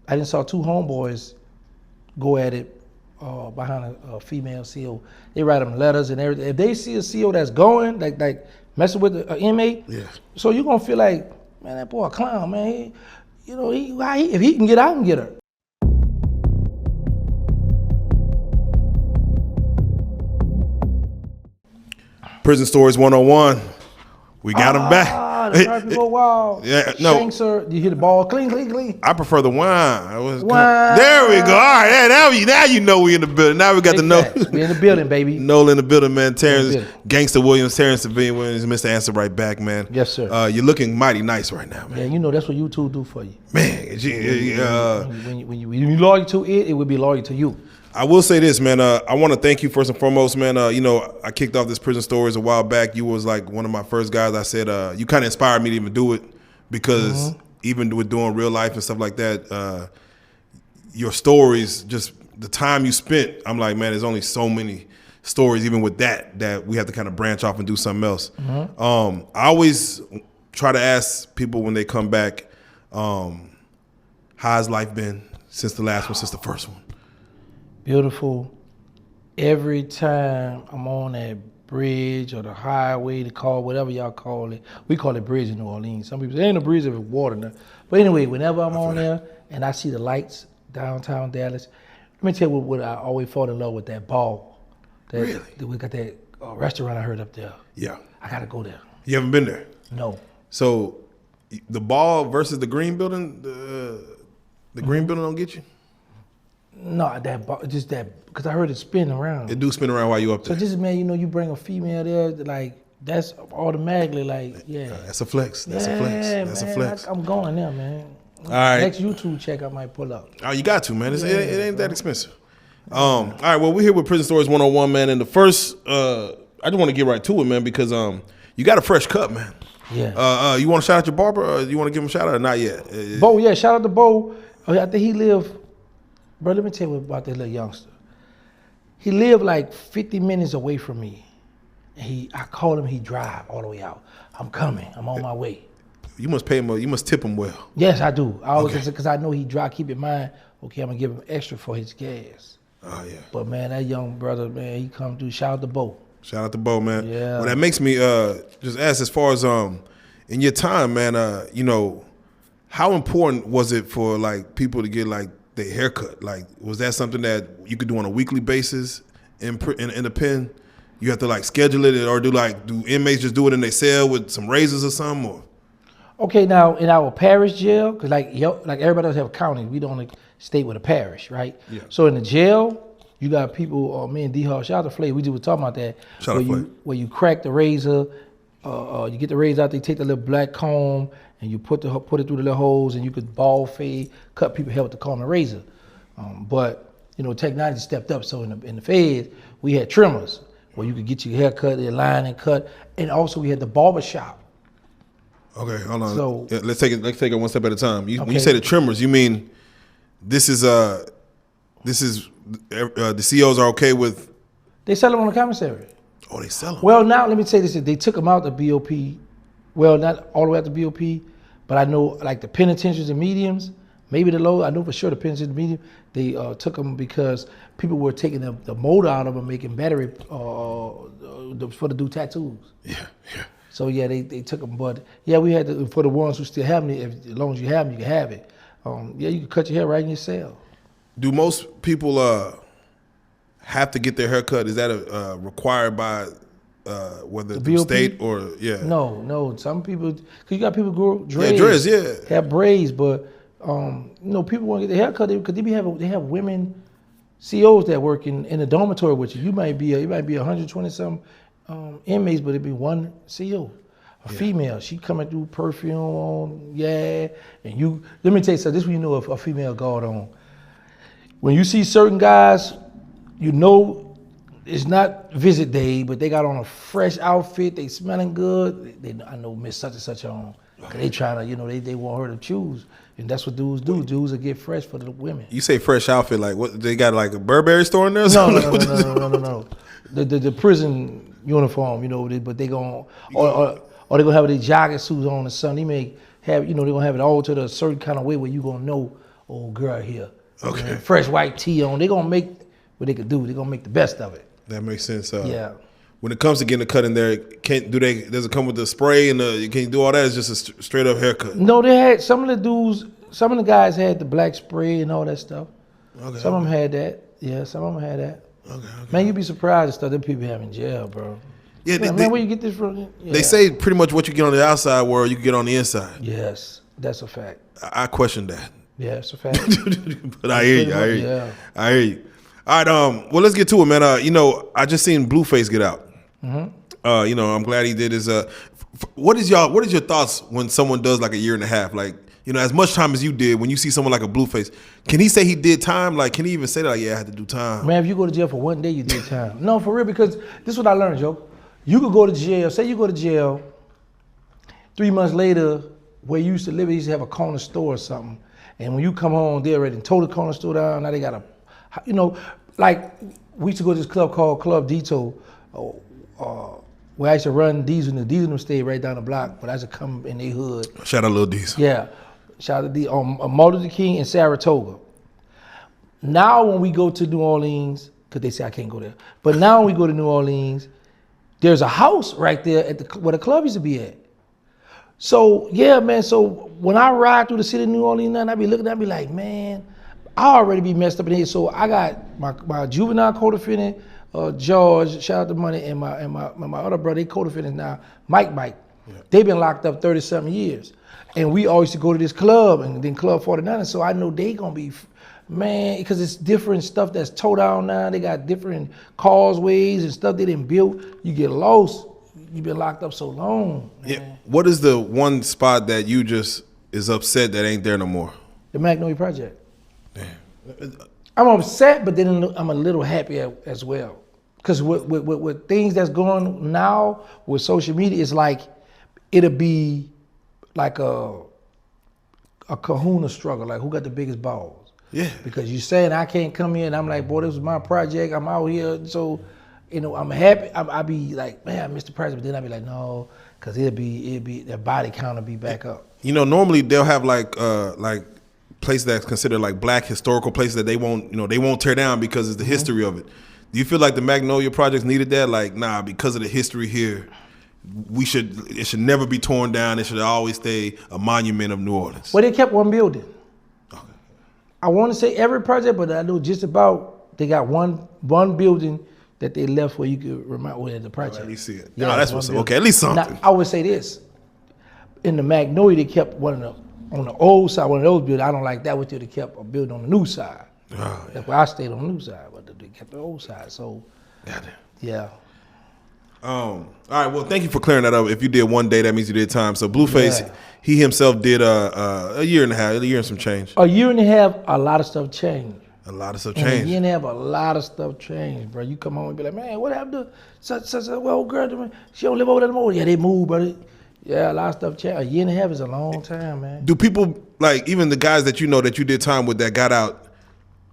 I didn't saw two homeboys go at it behind a female CO. They write them letters and everything. If they see a CO that's going, like messing with an inmate, so you're gonna feel like, man, that boy a clown, man. If he can get out, I can get her. Prison Stories 101. We got him back. The first people, wow. Yeah, no. Shanks, sir, you hit the ball clean, clean, clean. I prefer the wine. Wine. There we go. All right, now you know we in the building. Now we got to know. We in the building, baby. Noel in the building, man. Terrance, Gangsta Williams, Terrance Savine Williams, Mr. Answer right back, man. Yes, sir. You're looking mighty nice right now, man. Yeah, you know that's what YouTube do for you. Man, when you loyal to it, it will be loyal to you. I will say this, man. I want to thank you first and foremost, man. I kicked off this Prison Stories a while back. You was like one of my first guys. I said you kind of inspired me to even do it because even with doing real life and stuff like that, your stories, just the time you spent, I'm like, man, there's only so many stories, even with that we have to kind of branch off and do something else. I always try to ask people when they come back, how's life been since the last one, since the first one? Beautiful. Every time I'm on that bridge or the highway, the car, whatever y'all call it. We call it bridge in New Orleans. Some people say, ain't a bridge if it's water now. But anyway, whenever I'm on there and I see the lights downtown Dallas, let me tell you what I always fall in love with, that ball. Really? We got that restaurant I heard up there. Yeah. I got to go there. You haven't been there? No. So the ball versus the green building, the green building don't get you? No, just that, because I heard it spin around. It do spin around while you up there. So just, man, you bring a female there, like, that's automatically like, yeah. That's a flex. That's a flex. That's a flex. I'm going there, man. All right. Next YouTube check I might pull up. Oh, you got to, man. It ain't that expensive. All right, well, we're here with Prison Stories 101, man. And the first, I just want to get right to it, man, because you got a fresh cut, man. Yeah. You want to shout out your barber, or you want to give him a shout out or not yet? Bo, yeah, shout out to Bo. I think he lived, bro, let me tell you about this little youngster. He lived like 50 minutes away from me. I called him, he drive all the way out. I'm coming, I'm on my way. You must pay him, you must tip him well. Yes, I do. I always, because I know he drive, keep in mind, okay, I'm gonna give him extra for his gas. Oh, yeah. But man, that young brother, man, he come through, shout out to Bo. Shout out to Bo, man. Yeah. Well, that makes me just ask, as far as in your time, man, how important was it for like people to get like their haircut? Like, was that something that you could do on a weekly basis in the pen? You have to like schedule it, or do inmates just do it in their cell with some razors or something? Or? Okay, now in our parish jail, because like everybody else have a county, we don't stay with a parish, right? Yeah. So in the jail, you got people, me and D-Hall, shout out to Flay, we just were talking about that. Shout out Flay. Where you crack the razor, you get the razor out, they take the little black comb, and you put it through the little holes, and you could ball fade, cut people's hair with the comb and razor. But technology stepped up, so in the feds, we had trimmers, where you could get your hair cut, your line and cut, and also we had the barber shop. Okay, hold on. So, let's take it one step at a time. When you say the trimmers, you mean this is the COs are okay with? They sell them on the commissary. Oh, they sell them. Well, now let me say this: they took them out the BOP. Well, not all the way out the BOP, but I know like the penitentiaries and mediums, maybe the low. I know for sure the penitentiaries and medium. They took them because people were taking the motor out of them, making battery for to do tattoos. Yeah. So yeah, they took them, but yeah, we had to, for the ones who still have them, as long as you have them, you can have it. You can cut your hair right in your cell. Do most people have to get their hair cut? Is that required by whether the state or No. Some people, because you got people grow dreads. Yeah, dreads, have braids, but people want to get their hair cut because they have women COs that work in the dormitory with you. You might be 120 something. Inmates, but it'd be one CO, a female. She coming through perfume on, and let me tell you something, this is when you know if a female guard on. When you see certain guys, it's not visit day, but they got on a fresh outfit, they smelling good, I know Miss such and such on. Cause they trying to, they want her to choose. And that's what dudes do. Dudes will get fresh for the women. You say fresh outfit, like what, they got like a Burberry store in there or something? No. The prison uniform, but they or they gonna have their jogging suits on or something. They may have, they're gonna have it altered a certain kind of way where you gonna know, old girl here. Okay. And fresh white tee on. They're gonna make what they could do. They're gonna make the best of it. That makes sense. Yeah. When it comes to getting a cut in there, does it come with the spray and can you do all that? It's just a straight up haircut. No, they had some of the guys had the black spray and all that stuff. Okay. Some of them had that. Yeah, some of them had that. Okay. Man, you'd be surprised at stuff that people have in jail, bro. Yeah, Man, where you get this from? Yeah. They say pretty much what you get on the outside world, you can get on the inside. Yes, that's a fact. I question that. Yeah, it's a fact. But I hear you. Yeah. I hear you. All right, well, let's get to it, man. I just seen Blueface get out. Mm-hmm. I'm glad he did his. What is your thoughts when someone does like a year and a half? Like, as much time as you did, when you see someone like a Blueface, can he say he did time? Like, can he even say that? Like, yeah, I had to do time. Man, if you go to jail for one day, you did time. No, for real, because this is what I learned, Joe. You could go to jail. Say you go to jail. 3 months later, where you used to live, you used to have a corner store or something. And when you come home, they already tore the corner store down. Now they got like we used to go to this club called Club Dito, where I used to run Diesel, and the Diesel stayed right down the block, but I used to come in their hood. Shout out Lil Diesel. Yeah. Shout out to D on Martin Luther King and Saratoga. Now when we go to New Orleans, because they say I can't go there, but now when we go to New Orleans, there's a house right there at where the club used to be at. So yeah, man. So when I ride through the city of New Orleans, I be looking, I be like, man, I already be messed up in here. So I got my juvenile co-defendant, George, shout out to Money, and my other brother, they co-defendants now, Mike. Yeah. They been locked up 30-something years. And we always used to go to this club, and then Club 49, so I know they gonna be, man, because it's different stuff that's towed down now. They got different causeways and stuff they didn't build. You get lost, you been locked up so long, man. Yeah. What is the one spot that you just is upset that ain't there no more? The Magnolia Project. Damn. I'm upset, but then I'm a little happy as well. Because with things that's going on now with social media, it's like, it'll be like a kahuna struggle, like who got the biggest balls? Yeah. Because you saying I can't come here, and I'm like, boy, this was my project, I'm out here, so, I'm happy, I be like, man, I missed the project, but then I be like, no, because it'll be, their body count will be back up. Normally they'll have like places that's considered like black historical places that they won't tear down because it's the history of it. Do you feel like the Magnolia Projects needed that? Like, nah, because of the history here, it should never be torn down. It should always stay a monument of New Orleans. Well, they kept one building. Okay. I want to say every project, but I know just about they got one building that they left where you could remind where the project. At least see it. Yeah, No, that's what's up. Okay, at least something. Now, I would say this: in the Magnolia, they kept on the old side, one of those buildings. I don't like that. They kept a building on the new side. Oh, yeah. That's why I stayed on the new side, but they kept the old side. So, yeah. All right. Well, thank you for clearing that up. If you did one day, that means you did time. So Blueface, he himself did a year and a half, a year and some change. A year and a half, a lot of stuff changed. A lot of stuff And changed. a year and a half, a lot of stuff changed, bro. You come home and be like, man, what happened to such well, girl? She don't live over there anymore. Yeah, they moved, brother. Yeah, a lot of stuff changed. A year and a half is a long time, man. Do people, like, even the guys that that you did time with that got out,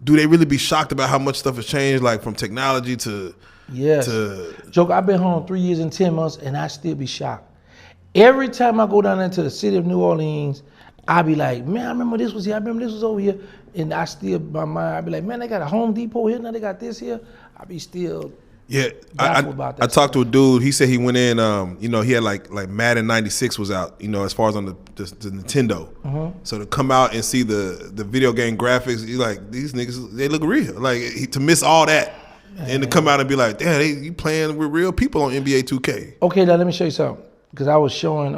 do they really be shocked about how much stuff has changed, like from technology to... Yes. Joker, I've been home 3 years and 10 months, and I still be shocked. Every time I go down there to the city of New Orleans, I be like, man, I remember this was here. I remember this was over here. And I still, my mind, I be like, man, they got a Home Depot here. Now they got this here. I be still baffled I talked to a dude. He said he went in, he had like Madden 96 was out, as far as on the Nintendo. Mm-hmm. So to come out and see the video game graphics, he's like, these niggas, they look real. Like, to miss all that. And to come out and be like, damn, you playing with real people on NBA 2K. Okay, now let me show you something. Because I was showing,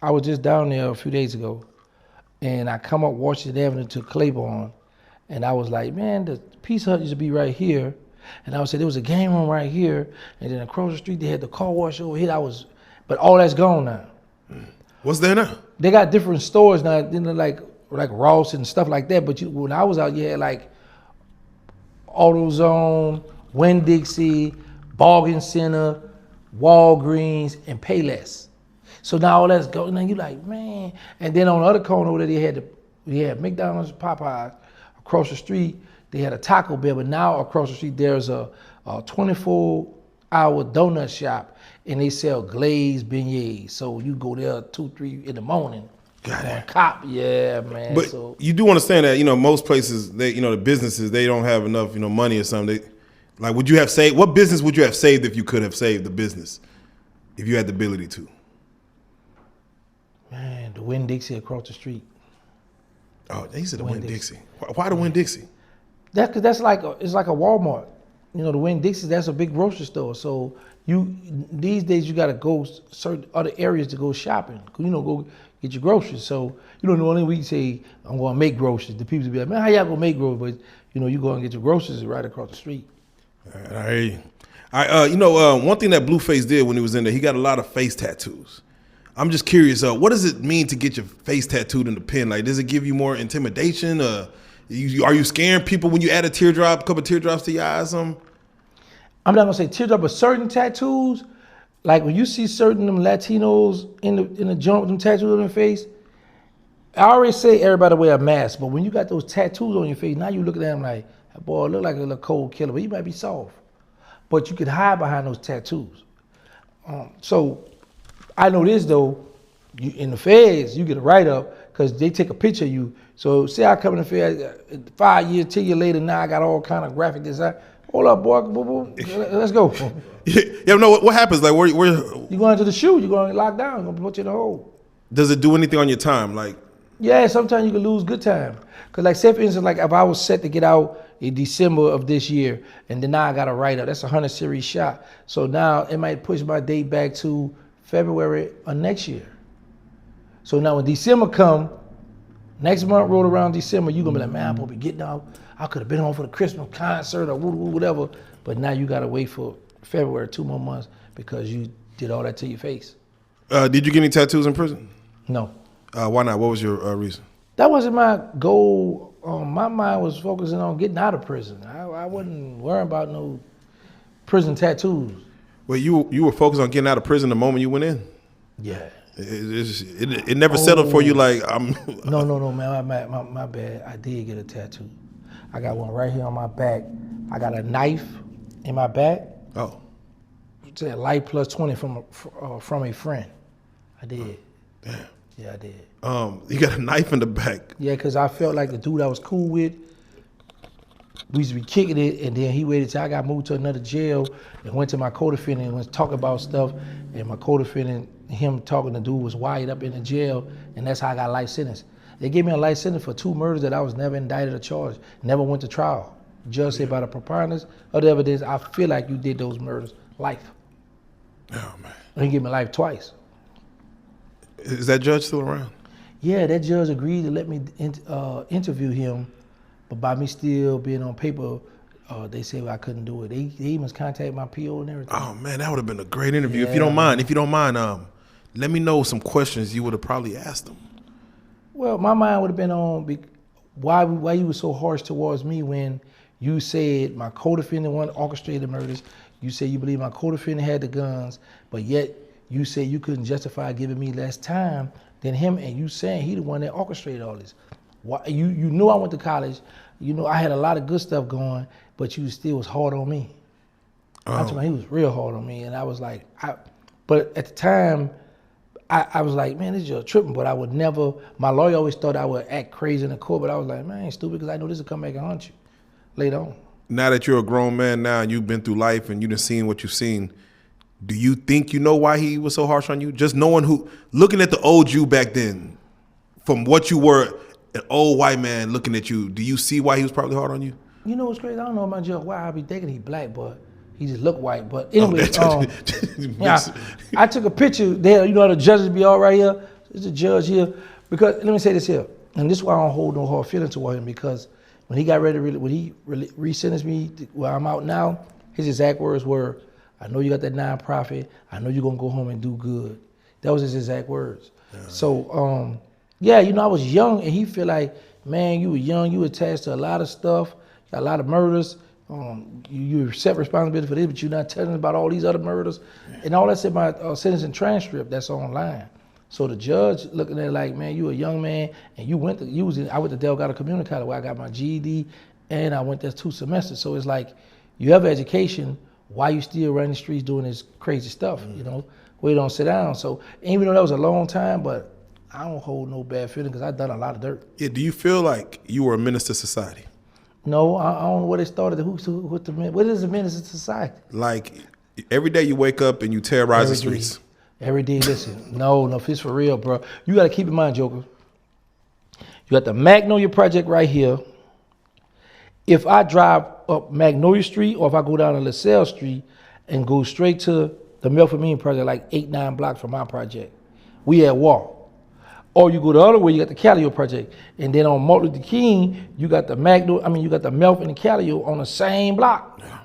I was just down there a few days ago, and I come up Washington Avenue to Claiborne, and I was like, man, the Pizza Hut used to be right here. And I would say there was a game room right here, and then across the street they had the car wash over here. But all that's gone now. What's there now? They got different stores now, like Ross and stuff like that. But when I was out, you had like AutoZone, Winn-Dixie, Bargain Center, Walgreens, and Payless. So now all that's going. Now you like, man. And then on the other corner over there, they had McDonald's, Popeyes. Across the street, they had a Taco Bell. But now across the street, there's a 24-hour donut shop, and they sell glazed beignets. So you go there 2, 3 in the morning, God. Cop, yeah, man. But So you do understand that, most places, the businesses, they don't have enough, money or something. Like, would you have saved, what business would you have saved if you could have saved the business, if you had the ability to? man, the Winn-Dixie across the street. Oh, they said the Winn-Dixie. Why the Winn-Dixie? It's like it's like a Walmart. The Winn-Dixie, that's a big grocery store. So these days you got to go certain other areas to go shopping. Go get your groceries. So the only we say I'm going to make groceries. The people be like, man, how y'all gonna make groceries? But you go and get your groceries right across the street. I hear you. One thing that Blueface did when he was in there, he got a lot of face tattoos. I'm just curious, what does it mean to get your face tattooed in the pen? Like, does it give you more intimidation? Are you scaring people when you add a couple teardrops to your eyes? I'm not gonna say teardrop, but certain tattoos, like when you see certain them Latinos in the joint with them tattoos on their face, I already say everybody wear a mask, but when you got those tattoos on your face, now you look at them like, boy, look like a little cold killer, but he might be soft. But you could hide behind those tattoos. So I know this though, in the feds, you get a write-up because they take a picture of you. So say I come in the feds 5 years, 10 years later, now I got all kind of graphic design. Hold up, boy, let's go. Yeah, no, what happens? Like, where You going to the shoe, you're going to lock down, you're going to put you in the hole. Does it do anything on your time? Like, yeah, sometimes you can lose good time. Because like say for instance, like if I was set to get out in December of this year, and then now I got to write up, that's a 100 series shot. So now it might push my date back to February of next year. So now when December come, next month roll around December, you're going to be like, man, I'm going to be getting out. I could have been home for the Christmas concert or whatever. But now you got to wait for February, 2 more months because you did all that to your face. Did you get any tattoos in prison? No. Why not? What was your reason? That wasn't my goal. My mind was focusing on getting out of prison. I wasn't worrying about no prison tattoos. Well, you were focused on getting out of prison the moment you went in? Yeah. It never settled for you like, I'm... No, man, my bad. I did get a tattoo. I got one right here on my back. I got a knife in my back. Oh. It's a life plus 20 from a friend. I did. Damn. Yeah, I did. You got a knife in the back. Yeah, because I felt like the dude I was cool with, we used to be kicking it, and then he waited till I got moved to another jail and went to my co-defendant and was talking about stuff, and my co-defendant, him talking to dude was wired up in the jail, and that's how I got life sentence. They gave me a life sentence for 2 murders that I was never indicted or charged, never went to trial. Judge said by the preponderance of the evidence, I feel like you did those murders, life. Oh, man. And he gave me life twice. Is that judge still around? Yeah, that judge agreed to let me interview him, but by me still being on paper, they said I couldn't do it. They even contacted my PO and everything. Oh man, that would have been a great interview. Yeah. If you don't mind, let me know some questions you would have probably asked them. Well, my mind would have been on why you were so harsh towards me when you said my co-defendant one orchestrated the murders. You said you believe my co-defendant had the guns, but yet you said you couldn't justify giving me less time than him, and you saying he the one that orchestrated all this. Why, you knew I went to college, you know I had a lot of good stuff going, but you still was hard on me. He was real hard on me, and I was like, but at the time, I was like, man, this is tripping, but I would never, my lawyer always thought I would act crazy in the court, but I was like, man, I ain't stupid, because I know this will come back and haunt you later on. Now that you're a grown man now and you've been through life and you've seen what you've seen, do you think you know why he was so harsh on you? Just knowing looking at the old you back then, from what you were, an old white man looking at you, do you see why he was probably hard on you? You know what's crazy? I don't know about Judge why I be thinking he black, but he just look white. But anyway, yeah, I took a picture there. You know how the judges be all right here? There's a judge here. Because, let me say this here, and this is why I don't hold no hard feelings toward him, because when he got ready to, when he re-sentenced me where I'm out now, his exact words were, I know you got that nonprofit. I know you're gonna go home and do good. That was his exact words. Yeah. So, yeah, you know, I was young, and he feel like, man, you were young, you were attached to a lot of stuff, got a lot of murders. You accept responsibility for this, but you're not telling about all these other murders. Yeah. And all that's in my sentencing transcript that's online. So the judge looking at it like, man, you a young man, and I went to Delgado Community College where I got my GED, and I went there 2 semesters. So it's like, you have an education, why you still running the streets doing this crazy stuff, you know, where you don't sit down. So even though that was a long time, but I don't hold no bad feeling because I've done a lot of dirt. Yeah. Do you feel like you were a menace to society? No, I don't know where they started. What is a menace to society? Like every day you wake up and you terrorize the Every day. streets. Every day, listen. No, if it's for real, bro. You got to keep in mind, Joker. You got the Magnolia Project right here. If I drive up Magnolia Street or if I go down to LaSalle Street and go straight to the Melford Project, like 8-9 blocks from my project, we at war. Or you go the other way, you got the Callio Project. And then on Martin Luther King, you got the you got the Melf and the Callio on the same block. Yeah.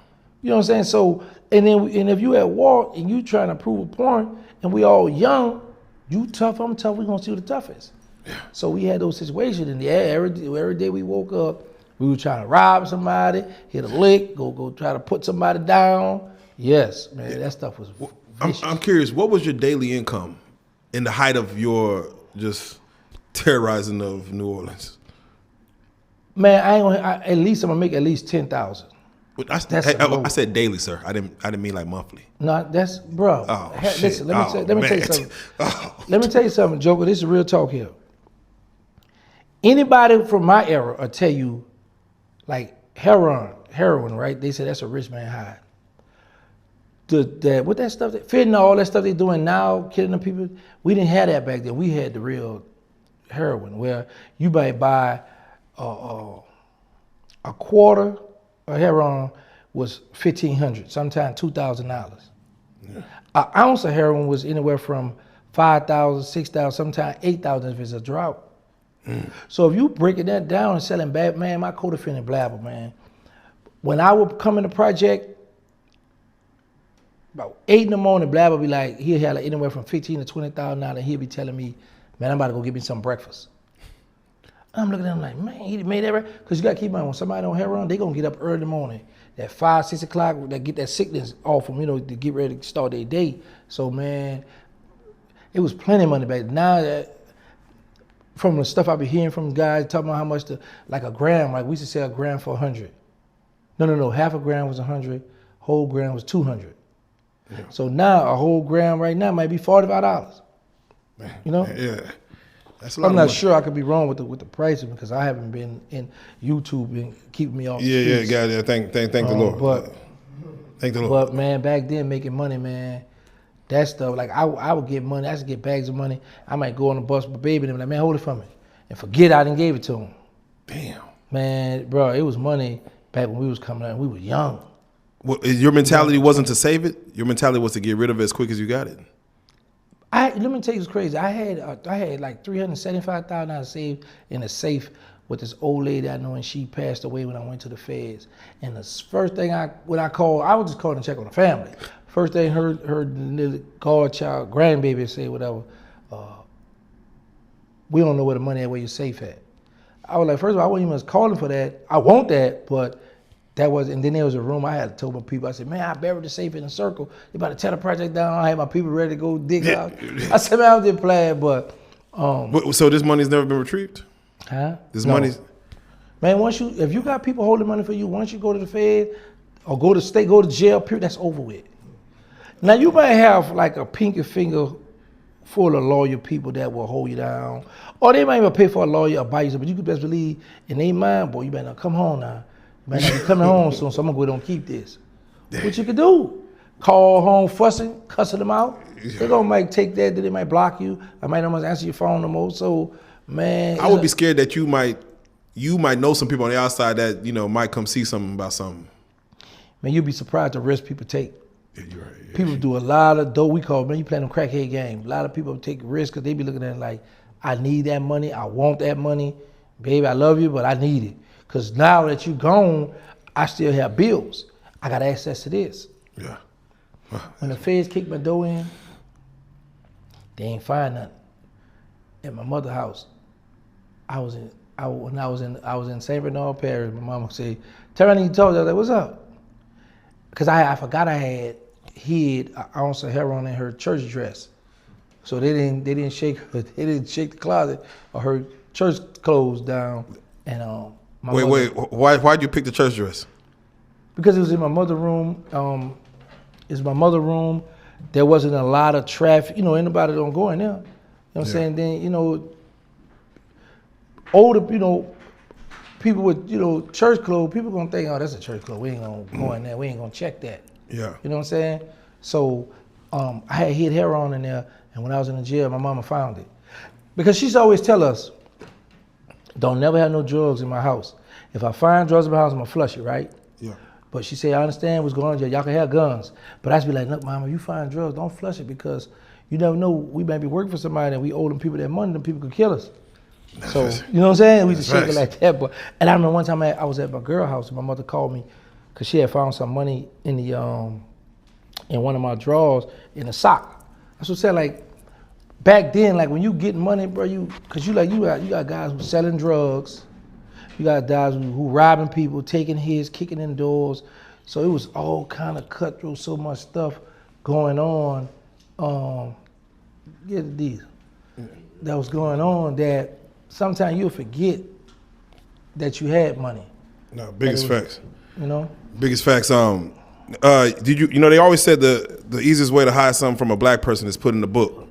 You know what I'm saying? So, and if you at war and you trying to prove a point and we all young, you tough, I'm tough, we gonna see who the toughest. Yeah. So we had those situations in the air. Every day we woke up, we were trying to rob somebody, hit a lick, go try to put somebody down. Yes, man, that stuff was vicious. I'm curious, what was your daily income in the height of your just terrorizing of New Orleans? Man, at least I'm gonna make at least 10,000. I said daily, sir. I didn't mean like monthly. No, that's bro. Oh, listen, let me tell you something. Let me tell you something, Joker. This is real talk here. Anybody from my era will tell you, like heroin, right? They say that's a rich man high. What that stuff, fentanyl, all that stuff they're doing now, killing the people. We didn't have that back then. We had the real heroin, where you might buy a quarter of heroin was $1,500, sometimes $2,000. Yeah. An ounce of heroin was anywhere from $5,000, $6,000, sometimes $8,000 if it's a drought. Mm. So if you breaking that down and selling bad, man, my co-defendant Blabber, man, when I would come in the project, about 8 in the morning, Blabber be like, he'll have like anywhere from $15,000 to $20,000, he'll be telling me, man, I'm about to go get me some breakfast. I'm looking at him like, man, he made that right. Because you got to keep in mind, when somebody on heroin, they going to get up early in the morning. At 5, 6 o'clock, they get that sickness off them, to get ready to start their day. So, man, it was plenty of money back then. Now, from the stuff I've been hearing from guys talking about how much, like a gram, like we used to sell a gram for 100. No, half a gram was 100, whole gram was 200. Yeah. So now, a whole gram right now might be $45. Yeah. That's a lot I'm not money. sure. I could be wrong with the pricing because I haven't been in YouTube and keeping me off. Yeah, got it. Thank the Lord. Thank the Lord. But man, back then making money, man, that stuff. Like I would get money. I used to get bags of money. I might go on the bus with baby and be like, man, hold it for me, and forget I didn't gave it to him. Damn. Man, bro, it was money back when we was coming out. We were young. Well, your mentality wasn't to save it. Your mentality was to get rid of it as quick as you got it. Let me tell you what's crazy. I had like $375,000 saved in a safe with this old lady I know, and she passed away when I went to the feds. And the first thing when I called, I was just calling to check on the family. First thing heard the godchild, grandbaby say whatever. We don't know where the money at, where your safe at. I was like, first of all, I wasn't even calling for that. I want that, but that was, and then there was a room I had to tell my people, I said, man, I buried the safe in a circle. They about to tear the project down. I had my people ready to go dig out. I said, man, I was just playing, but. So this money's never been retrieved? Huh? This money's. Man, if you got people holding money for you, once you go to the Fed or go to jail, period, that's over with. Now you might have like a pinky finger full of loyal people that will hold you down. Or they might even pay for a lawyer or buy you, but you could best believe in their mind, boy, you better not come home now. Man, I be coming home soon, so I'm gonna go ahead and keep this. What you could do? Call home fussing, cussing them out. They're gonna take that, then they might block you. I might not answer your phone no more. So, man, I would be scared that you might know some people on the outside that might come see something about something. Man, you'd be surprised the risk people take. Yeah, you're right. Yeah, people do a lot of dope. We call it, man, you playing them crackhead games. A lot of people take risks because they be looking at it like, I need that money, I want that money, baby, I love you, but I need it. Because now that you gone, I still have bills. I got access to this. Yeah. When the feds kicked my door in, they ain't find nothing. At my mother's house, when I was in St. Bernard Parish, my mama said, Terrance, you told her, I was like, what's up? Because I forgot I had hid an ounce of heroin in her church dress. So they didn't shake the closet or her church clothes down. And why'd you pick the church dress? Because it was in my mother's room. It's my mother's room. There wasn't a lot of traffic. Anybody don't go in there. what I'm saying? Then, you know, older, you know, people with, you know, church clothes, people gonna think, oh, that's a church clothes. We ain't gonna go in there. We ain't gonna check that. Yeah. You know what I'm saying? So I had hid hair on in there, and when I was in the jail, my mama found it. Because she's always tell us, don't never have no drugs in my house. If I find drugs in my house, I'm gonna flush it, right? Yeah. But she said, I understand what's going on here. Y'all can have guns. But I just be like, look, mama, if you find drugs, don't flush it because you never know. We may be working for somebody and we owe them people that money, them people could kill us. So, you know what I'm saying? We just shake it like that. But and I remember one time I was at my girl house and my mother called me because she had found some money in the in one of my drawers in a sock. That's what I'm saying. Like back then, like when you getting money, bro, you got guys who selling drugs. You got guys who robbing people, taking hits, kicking in doors. So it was all kind of cutthroat, so much stuff going on. Get these. That was going on that sometimes you'll forget that you had money. No, biggest facts. You know? Biggest facts. Did you know they always said the easiest way to hide something from a black person is put in the book.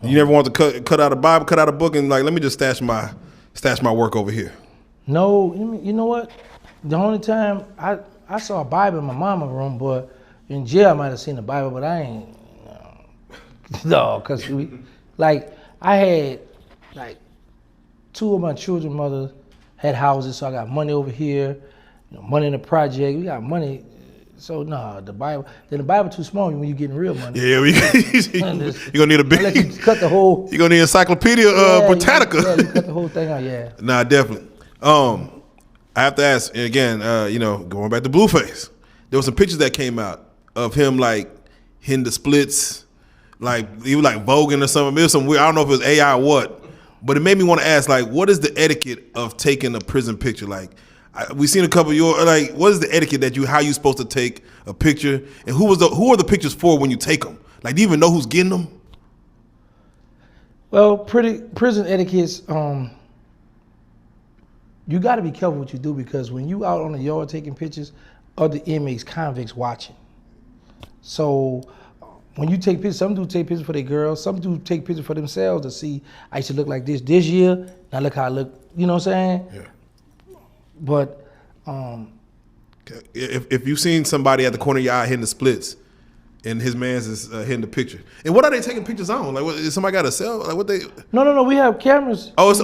You never want to cut out a Bible, cut out a book, and like let me just stash my work over here. No, you know what? The only time I saw a Bible in my mama's room, but in jail I might have seen the Bible, but I ain't. No, because I had like two of my children's mothers had houses, so I got money over here, you know, money in the project. We got money. So the Bible. Then the Bible too small when you getting real money. Yeah, you're gonna need a big. Unless you cut the whole. You're gonna need Encyclopedia Britannica. You cut the whole thing out. Yeah. Nah, definitely. I have to ask again. You know, going back to Blueface, there was some pictures that came out of him like hitting the splits, like he was like voguing or something. It was some weird. I don't know if it was AI or what, but it made me want to ask like, what is the etiquette of taking a prison picture? Like, we seen a couple of your like, what is the etiquette that how you supposed to take a picture, and who are the pictures for when you take them? Like, do you even know who's getting them? Well, prison etiquettes. You got to be careful what you do because when you out on the yard taking pictures, other inmates, convicts watching. So when you take pictures, some do take pictures for their girls, some do take pictures for themselves to see, I used to look like this year, now look how I look, you know what I'm saying? Yeah. But if you've seen somebody at the corner of your eye hitting the splits, and his man's is hitting the picture. And what are they taking pictures on? Like, is somebody got a cell? Like, what they? No. We have cameras. So it's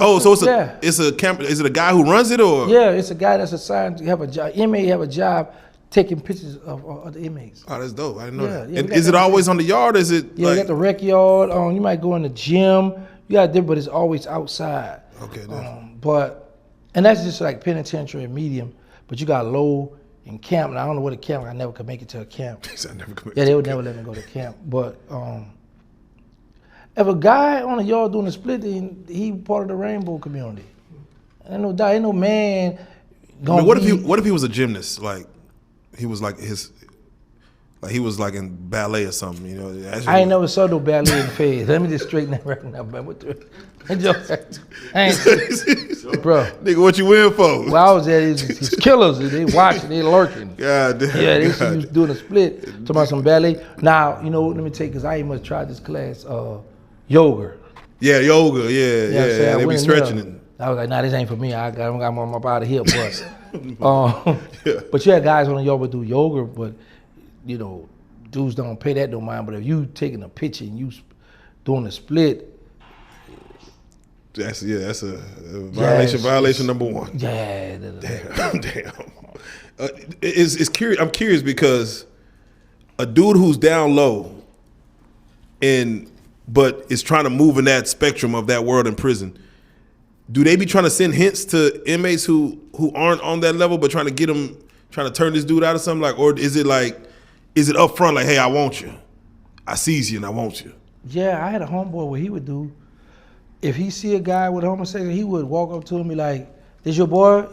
a camera. Is it a guy who runs it or? Yeah, it's a guy that's assigned to have a job. Inmate have a job taking pictures of the inmates. Oh, that's dope. I didn't know that. Yeah, and is it always on the yard? Or is it? Yeah, you got the rec yard. You might go in the gym. You got there, but it's always outside. Okay. And that's just like penitentiary and medium. But you got low. In camp, and I don't know what a camp. I never could make it to a camp. They would never let me go to camp. But if a guy on the yard doing a split, then he part of the rainbow community. Ain't no man. What if he was a gymnast? Like he was like he was like in ballet or something. You know. I ain't never saw no ballet in the face. Let me just straighten that right now, man. Bro. Nigga, what you in for? Well, I was there, these killers, they watching, they lurking. God damn. Yeah, they was doing a split, talking about some ballet. Now, you know, let me tell you, because I ain't much tried this class, yoga. Yeah, yoga, yeah. They be stretching it. I was like, nah, this ain't for me. I got my body here, but you had guys on the yoga do yoga, but, you know, dudes don't pay that no mind. But if you taking a picture and you doing a split, that's a violation number one. Yeah. Damn. It's curious. I'm curious because a dude who's down low but is trying to move in that spectrum of that world in prison, do they be trying to send hints to inmates who aren't on that level but trying to turn this dude out of something? Like, or is it up front like, hey, I want you, I seize you and I want you? Yeah, I had a homeboy where he would do. If he see a guy with homosexual, he would walk up to him and be like, "This your boy?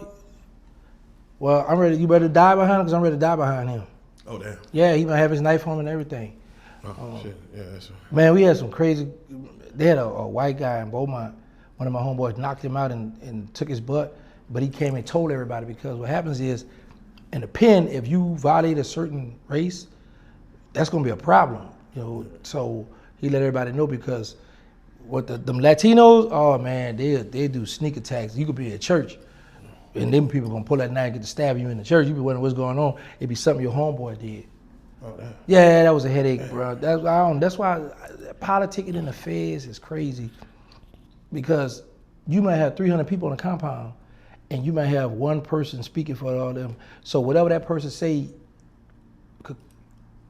Well, I'm ready. You better die behind him because I'm ready to die behind him." Oh, damn. Yeah, he might have his knife on him and everything. Oh, shit. Yeah, that's right. Man, we had some crazy. They had a white guy in Beaumont. One of my homeboys knocked him out and took his butt, but he came and told everybody because what happens is, in the pen, if you violate a certain race, that's going to be a problem. You know, so he let everybody know because what them Latinos, oh man, they do sneak attacks. You could be at church, and them people gonna pull that knife and get to stab you in the church. You be wondering what's going on. It be something your homeboy did. Oh, damn. Yeah, that was a headache, bro. That's why politicking in the feds is crazy, because you might have 300 people on the compound, and you might have one person speaking for all them. So whatever that person say could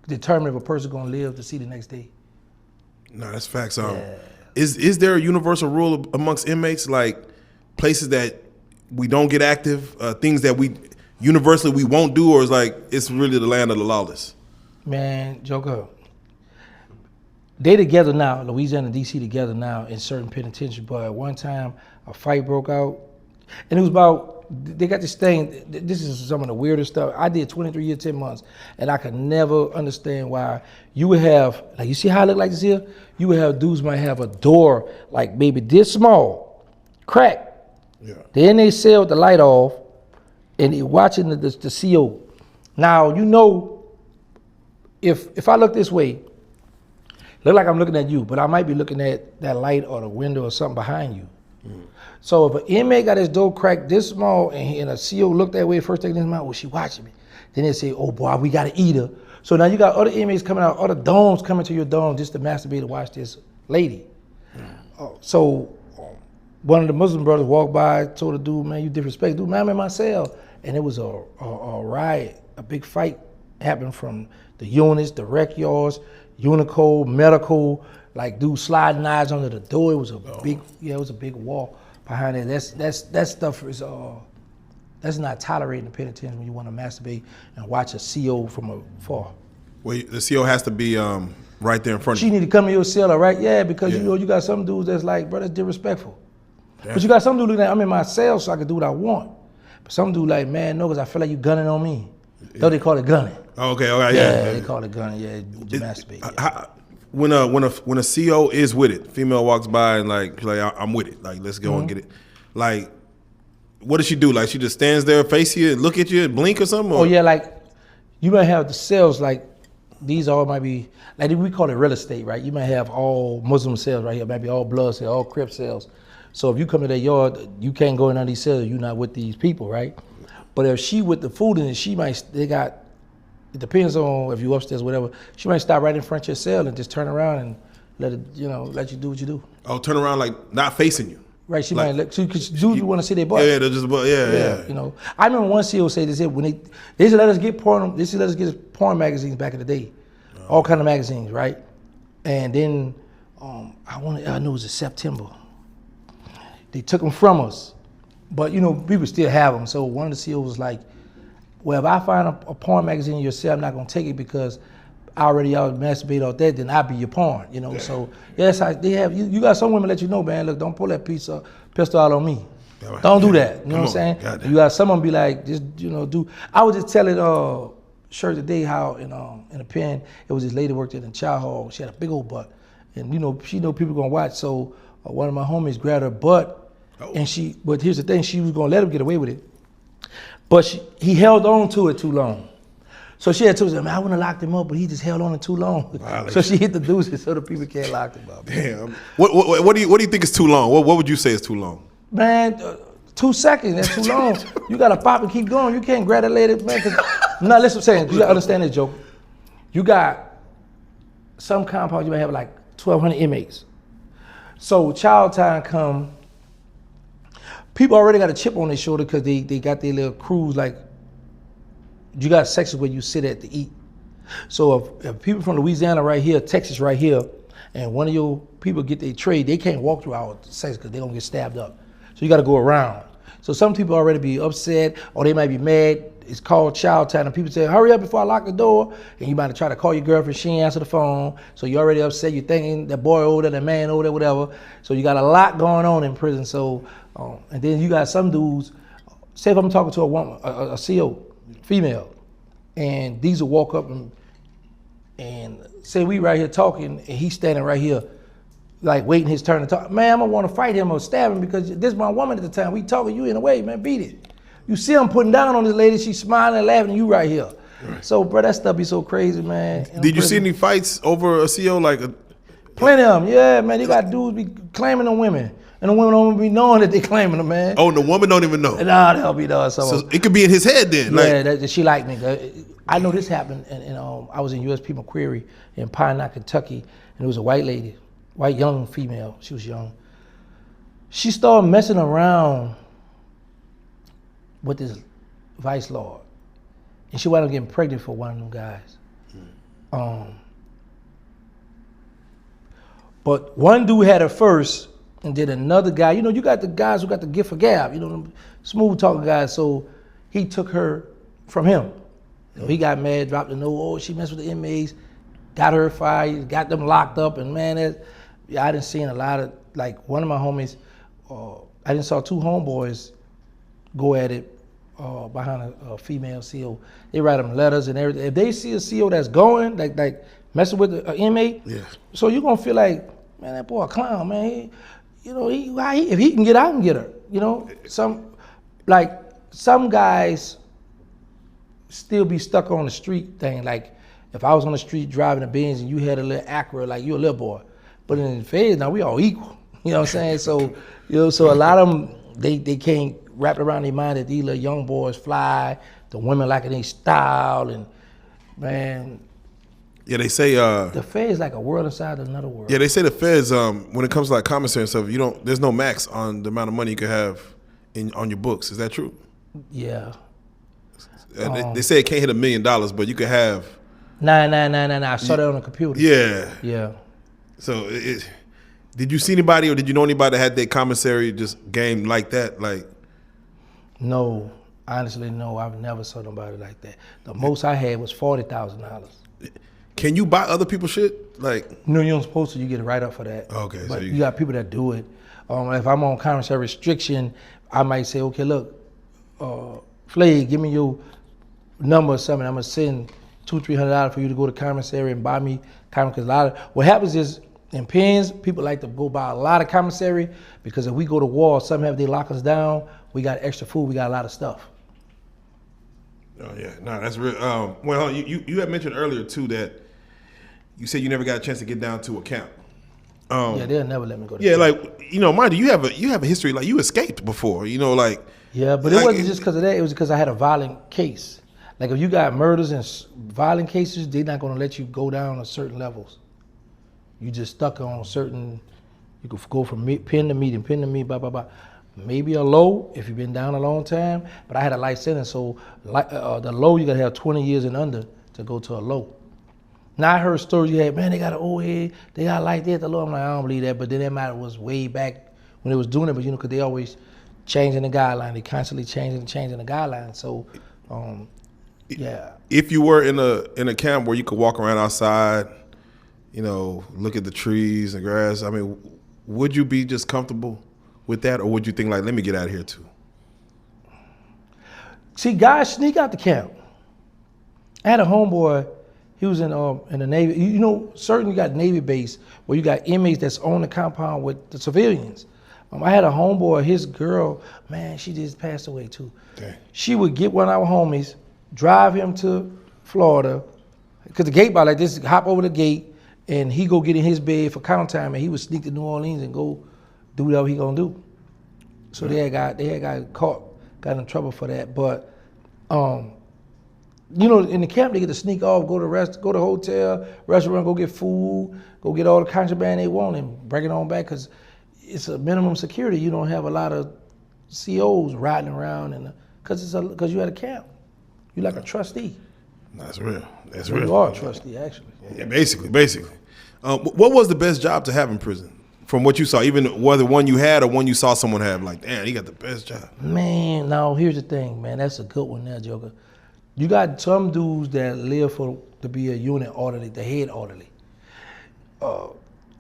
determine if a person gonna live to see the next day. No, that's facts. Is there a universal rule amongst inmates, like places that we don't get active, things that we universally we won't do, or is like it's really the land of the lawless? Man, Joker, they together now, Louisiana and DC together now in certain penitentiaries, but at one time a fight broke out, and it was about, they got this thing, this is some of the weirdest stuff. I did 23 years, 10 months, and I could never understand why you would have, like you see how I look like this here? You would have dudes might have a door like maybe this small, crack. Yeah. Then they sell the light off, and they watching the CO. Now, you know, if I look this way, look like I'm looking at you, but I might be looking at that light or the window or something behind you. So if an inmate got his door cracked this small and a CO look that way, first thing in his mind, well, she watching me. Then they say, oh boy, we gotta eat her. So now you got other inmates coming out, other domes coming to your dome just to masturbate and watch this lady. So one of the Muslim brothers walked by, told the dude, man, you disrespect. Dude, man, I'm in my cell. And it was a riot, a big fight happened from the units, the rec yards, Unico, medical, like dude sliding knives under the door. It was a big, it was a big wall behind it. That stuff is that's not tolerated in the penitentiary when you want to masturbate and watch a CO from afar. Well, the CO has to be right there in front of She you. need to come to your cell, right? Yeah, because you know you got some dudes that's like, bro, that's disrespectful. Damn. But you got some dudes looking at, I'm in my cell so I can do what I want. But some dude like, man, no, because I feel like you gunning on me. Though they call it gunning. Oh, okay, all right, yeah. They call it gunning, you masturbate. When a CO is with it, female walks by and like I'm with it, like let's go and get it. Like, what does she do? Like she just stands there, face you, and look at you, and blink or something? Or? Oh yeah, like you might have the cells like these all might be like we call it real estate, right? You might have all Muslim cells right here, maybe all blood cells, all Crip cells. So if you come to their yard, you can't go in on these cells. You're not with these people, right? But if she with the food in it, it depends on if you upstairs, whatever. She might stop right in front of your cell and just turn around and let you do what you do. Oh, turn around like not facing you. Right, she like, might look, because dudes want to see their butt. Yeah, they're just, yeah. You know, I remember one CEO say this: when they used to let us get porn, they used to let us get porn magazines back in the day, all kind of magazines, right? And then I knew it was in September. They took them from us, but you know, people still have them. So one of the CEOs was like, well, if I find a porn magazine in your cell, I'm not gonna take it because I already y'all masturbate off that, then I'll be your porn, you know. Yeah. So yes, they have you got some women let you know, man, look, don't pull that pistol out on me. Right. Don't do that. You know what I'm saying? You got someone be like, just do. I was just telling Shirt today how in a pen, it was this lady worked in the child hall. She had a big old butt, and she know people gonna watch. So one of my homies grabbed her butt, and but here's the thing, she was gonna let him get away with it, but he held on to it too long. So she had told him, I wouldn't have locked him up, but he just held on it too long. Violation. So she hit the deuces so the people can't lock him up. Damn. What do you think is too long? What would you say is too long? Man, 2 seconds, that's too long. You gotta pop and keep going. You can't grab that lady, man. No, listen, I'm saying, you gotta understand this, Joe. You got some compounds, you may have like 1,200 inmates. So child time come, people already got a chip on their shoulder because they got their little crews, like, you got sections where you sit at to eat. So if people from Louisiana right here, Texas right here, and one of your people get their tray, they can't walk through our sections because they're gonna get stabbed up. So you gotta go around. So some people already be upset or they might be mad. It's called child time and people say, hurry up before I lock the door. And you might try to call your girlfriend, she ain't answer the phone. So you already upset, you're thinking that boy over there, that man over there, whatever. So you got a lot going on in prison. So, and then you got some dudes, say if I'm talking to a woman, a CO, female, and these will walk up and say we right here talking, and he's standing right here, like waiting his turn to talk. Man, I'm gonna want to fight him or stab him because this is my woman at the time. We talking, you in the way, man, beat it. You see him putting down on this lady, she's smiling and laughing, and you right here. Right. So, bro, that stuff be so crazy, man. Did you see any fights over a CO? Like, Plenty of them, yeah, man. They got dudes be claiming them women. And the women don't be knowing that they claiming them, man. Oh, and the woman don't even know. Nah, they'll be done. So it could be in his head then. Yeah, Like, that she like me. I know this happened, and I was in USP McQuarrie in Pine Knot, Kentucky, and it was a white lady, white young female. She was young. She started messing around with this vice lord, and she wound up getting pregnant for one of them guys. But one dude had her first, and then another guy. You know, you got the guys who got the gift of gab. You know, them smooth talking guys. So he took her from him. So he got mad, dropped the note. Oh, she messed with the inmates, got her fired, got them locked up, and man, I done seen a lot of, like, one of my homies. I done saw two homeboys go at it behind a female CO. They write them letters and everything. If they see a CO that's going, like messing with an inmate, yeah. so you're gonna feel like, man, that boy a clown, man. If he can get out, I can get her. You know, some guys still be stuck on the street thing. Like, if I was on the street driving a Benz and you had a little Acura, like, you a little boy. But in the Feds, now we all equal. You know what I'm saying? So, so a lot of them, they can't wrap it around their mind that these little young boys fly, the women like it in style, and man. Yeah, they say The Feds like a world inside another world. Yeah, they say the Feds, when it comes to like commissary and stuff, there's no max on the amount of money you can have on your books. Is that true? Yeah. They say it can't hit $1 million, but you could have. Nah. I saw that on the computer. Yeah. Yeah. So did you see anybody or did you know anybody that had their commissary just game like that? Like, no, honestly, no. I've never saw nobody like that. The most I had was $40,000. Can you buy other people's shit? Like, No, you're not supposed to. You get a write-up for that. Okay, but so you got people that do it. If I'm on commissary restriction, I might say, okay, look, Flay, give me your number or something. I'm gonna send $200-300 for you to go to commissary and buy me commissary. Because what happens is in pens, people like to go buy a lot of commissary because if we go to war, somehow if they lock us down, we got extra food, we got a lot of stuff. Oh yeah, no, that's real. Well, you had mentioned earlier too that you said you never got a chance to get down to a camp. Yeah, they'll never let me go to Yeah, camp. like, mind you, you have a history, like you escaped before, like. Yeah, but it wasn't just because of that. It was because I had a violent case. Like, if you got murders and violent cases, they're not going to let you go down to certain levels. You just stuck on certain. You could go from pen to meeting, blah blah blah. Maybe a low if you've been down a long time. But I had a life sentence, so the low you got to have 20 years and under to go to a low. Now I heard stories you had, man, they got an old head, they got like that. The low, I'm like, I don't believe that. But then that matter was way back when they was doing it. But because they always changing the guideline, they constantly changing the guideline. So, yeah. If you were in a camp where you could walk around outside, look at the trees and grass, I mean, would you be just comfortable with that, or would you think like, let me get out of here too? See, guys sneak out the camp. I had a homeboy. He was in the Navy. Certain you got Navy base where you got inmates that's on the compound with the civilians. I had a homeboy, his girl, man, she just passed away too. Dang. She would get one of our homies, drive him to Florida, because the gate bar like this, hop over the gate, and he go get in his bed for count time, and he would sneak to New Orleans and go do whatever he gonna do. So they had got caught, got in trouble for that. But in the camp they get to sneak off, go to hotel, restaurant, go get food, go get all the contraband they want, and bring it on back because it's a minimum security. You don't have a lot of COs riding around, because you at a camp. You're like a trustee. That's real. That's real. real. You are a trustee, actually. Yeah, basically. What was the best job to have in prison? From what you saw, even whether one you had or one you saw someone have, like, damn, he got the best job. Man, now here's the thing, man. That's a good one there, Joker. You got some dudes that live to be a unit orderly, the head orderly.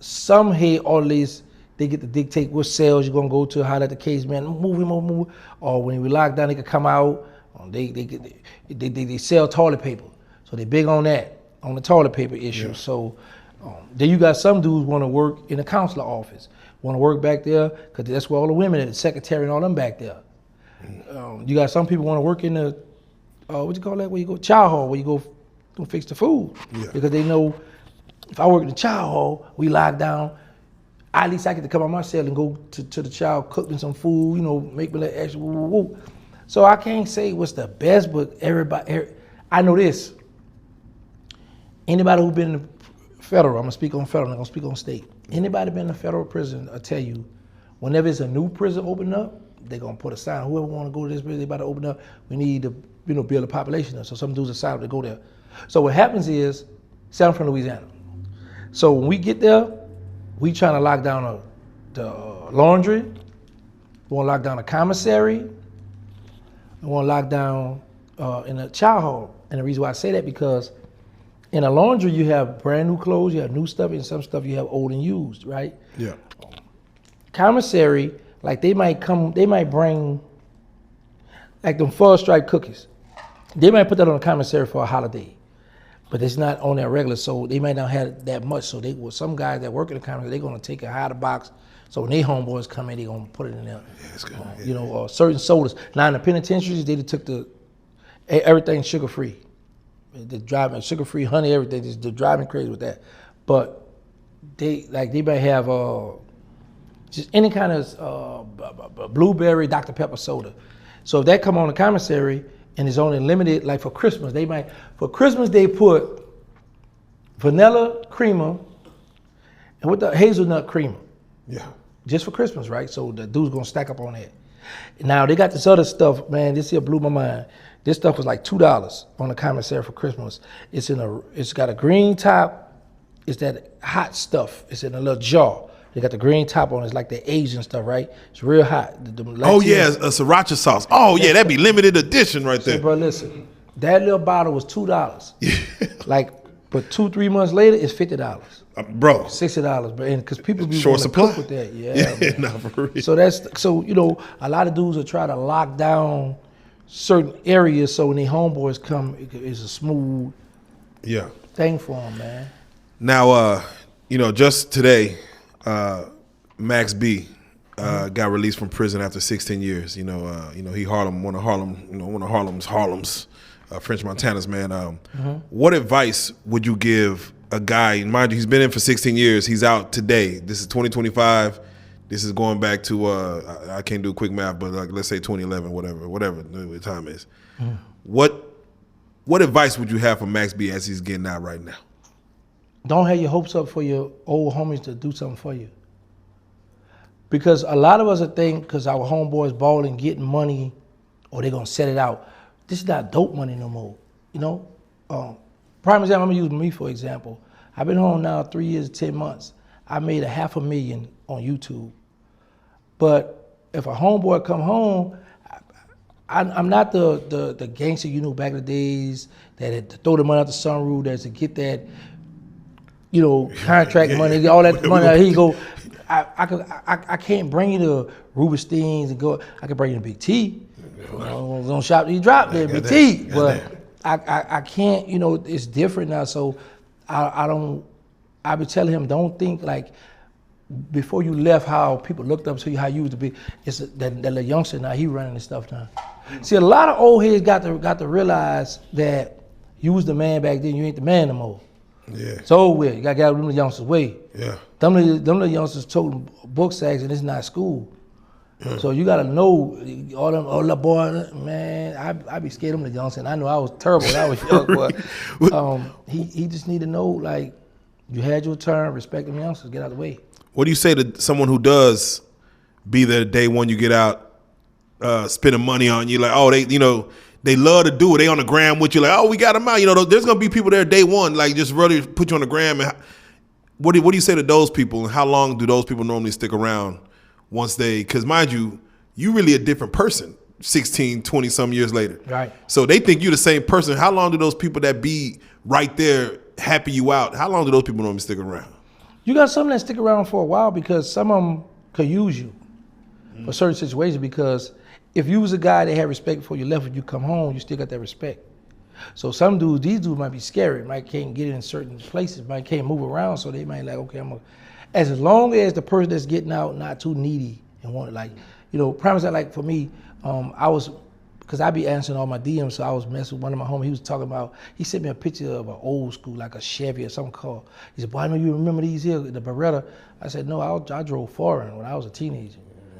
Some head orderlies, they get to dictate what cells you're gonna go to, how that the case, man, move him. Or when we lock down, they can come out. They sell toilet paper, so they big on that, on the toilet paper issue. Yeah. So then you got some dudes want to work in the counselor office, want to work back there because that's where all the women and the secretary and all them back there. You got some people want to work in the what you call that, where you go, chow hall, where you go fix the food, because they know If I work in the child hall, we lock down. At least I get to come out my cell and go to the child, cook me some food, make me like extra. Woo, woo, woo. So I can't say what's the best, but I know this. Anybody who's been in the federal, I'm gonna speak on federal, I'm gonna speak on state. Anybody been in a federal prison, I'll tell you, whenever it's a new prison open up, they're gonna put a sign. Whoever wanna go to this prison, they about to open up, we need to, build a population up. So some dudes decide to go there. So what happens is, say I'm from Louisiana. So when we get there, we trying to lock down the laundry, we wanna lock down the commissary, we wanna lock down in the child hall. And the reason why I say that because in a laundry, you have brand new clothes, you have new stuff, and some stuff you have old and used, right? Yeah. Commissary, like they might bring like them Fudge Stripe cookies. They might put that on the commissary for a holiday, but it's not on their regular, so they might not have that much. So some guys that work in the commissary, they're gonna take a hide the box. So when they homeboys come in, they're gonna put it in there. Yeah, it's good. Certain sodas. Now in the penitentiaries, they took everything sugar free. They're driving sugar-free honey, everything. They're driving crazy with that. But they might have just any kind of blueberry Dr. Pepper soda. So if that come on the commissary and it's only limited, like for Christmas, for Christmas they put vanilla creamer and with the hazelnut creamer. Yeah. Just for Christmas, right? So the dude's gonna stack up on that. Now they got this other stuff, man. This here blew my mind. This stuff was like $2 on the commissary for Christmas. It's got a green top. It's that hot stuff. It's in a little jar. They got the green top on it. It's like the Asian stuff, right? It's real hot. Oh yeah, a sriracha sauce. Oh yeah, that'd be limited edition right there. So, bro, listen, that little bottle was $2. Like, but 2-3 months later, it's $50. Bro, $60, but because people be short wanting to supply cook with that, yeah. Nah, for real. So a lot of dudes will try to lock down certain areas so when the homeboys come, it's a smooth thing for them, man. Now, just today, Max B got released from prison after 16 years. He one of Harlem's French Montana's, man. What advice would you give a guy? Mind you, he's been in for 16 years. He's out today. This is 2025. This is going back to I can't do quick math, but like let's say 2011, whatever the time is. What advice would you have for Max B as he's getting out right now? Don't have your hopes up for your old homies to do something for you. Because a lot of us are thinking because our homeboys balling, getting money, or they're gonna set it out. This is not dope money no more. Prime example, I'm gonna use me for example. I've been home now 3 years, 10 months. I made $500,000 on YouTube. But if a homeboy come home, I'm not the gangster you knew back in the days that had to throw the money out the sunroof, that's to get that, contract money, all that money. Here you go. I can't bring you to Rubenstein's and go. I can bring you to Big T. Don't shop, you drop there, Big T. But I can't. It's different now. So I be telling him, don't think like before you left how people looked up to you, how you used to be. It's that little youngster now, he running this stuff now. See, a lot of old heads got to realize that you was the man back then, you ain't the man no more. Yeah. It's over with. You got to get out of them youngsters' way. Yeah. Them little youngsters toting book sacks and it's not school. Yeah. So you got to know all the boy, man, I be scared of them the youngsters. And I know I was terrible when I was young, but he just need to know, like, you had your turn, respect them youngsters, get out of the way. What do you say to someone who does be there day one you get out, spending money on you, like, oh, they love to do it. They on the gram with you, like, oh, we got them out. There's gonna be people there day one, like just really put you on the gram. And what do you say to those people, and how long do those people normally stick around once they? Because mind you, you really a different person 16, 20 some years later. Right. So they think you're the same person. How long do those people that be right there happy you out? How long do those people normally stick around? You got some that stick around for a while because some of them could use you for certain situations, because if you was a guy that had respect before you left, when you come home, you still got that respect. So these dudes might be scary, might can't get in certain places, might can't move around, so they might like, okay, as long as the person that's getting out not too needy and want like, prime example, like for me, I was because I be answering all my DMs, so I was messing with one of my homies. He was talking about, he sent me a picture of an old school, like a Chevy or something called. He said, boy, I know you remember these here, the Beretta. I said, no, I drove foreign when I was a teenager.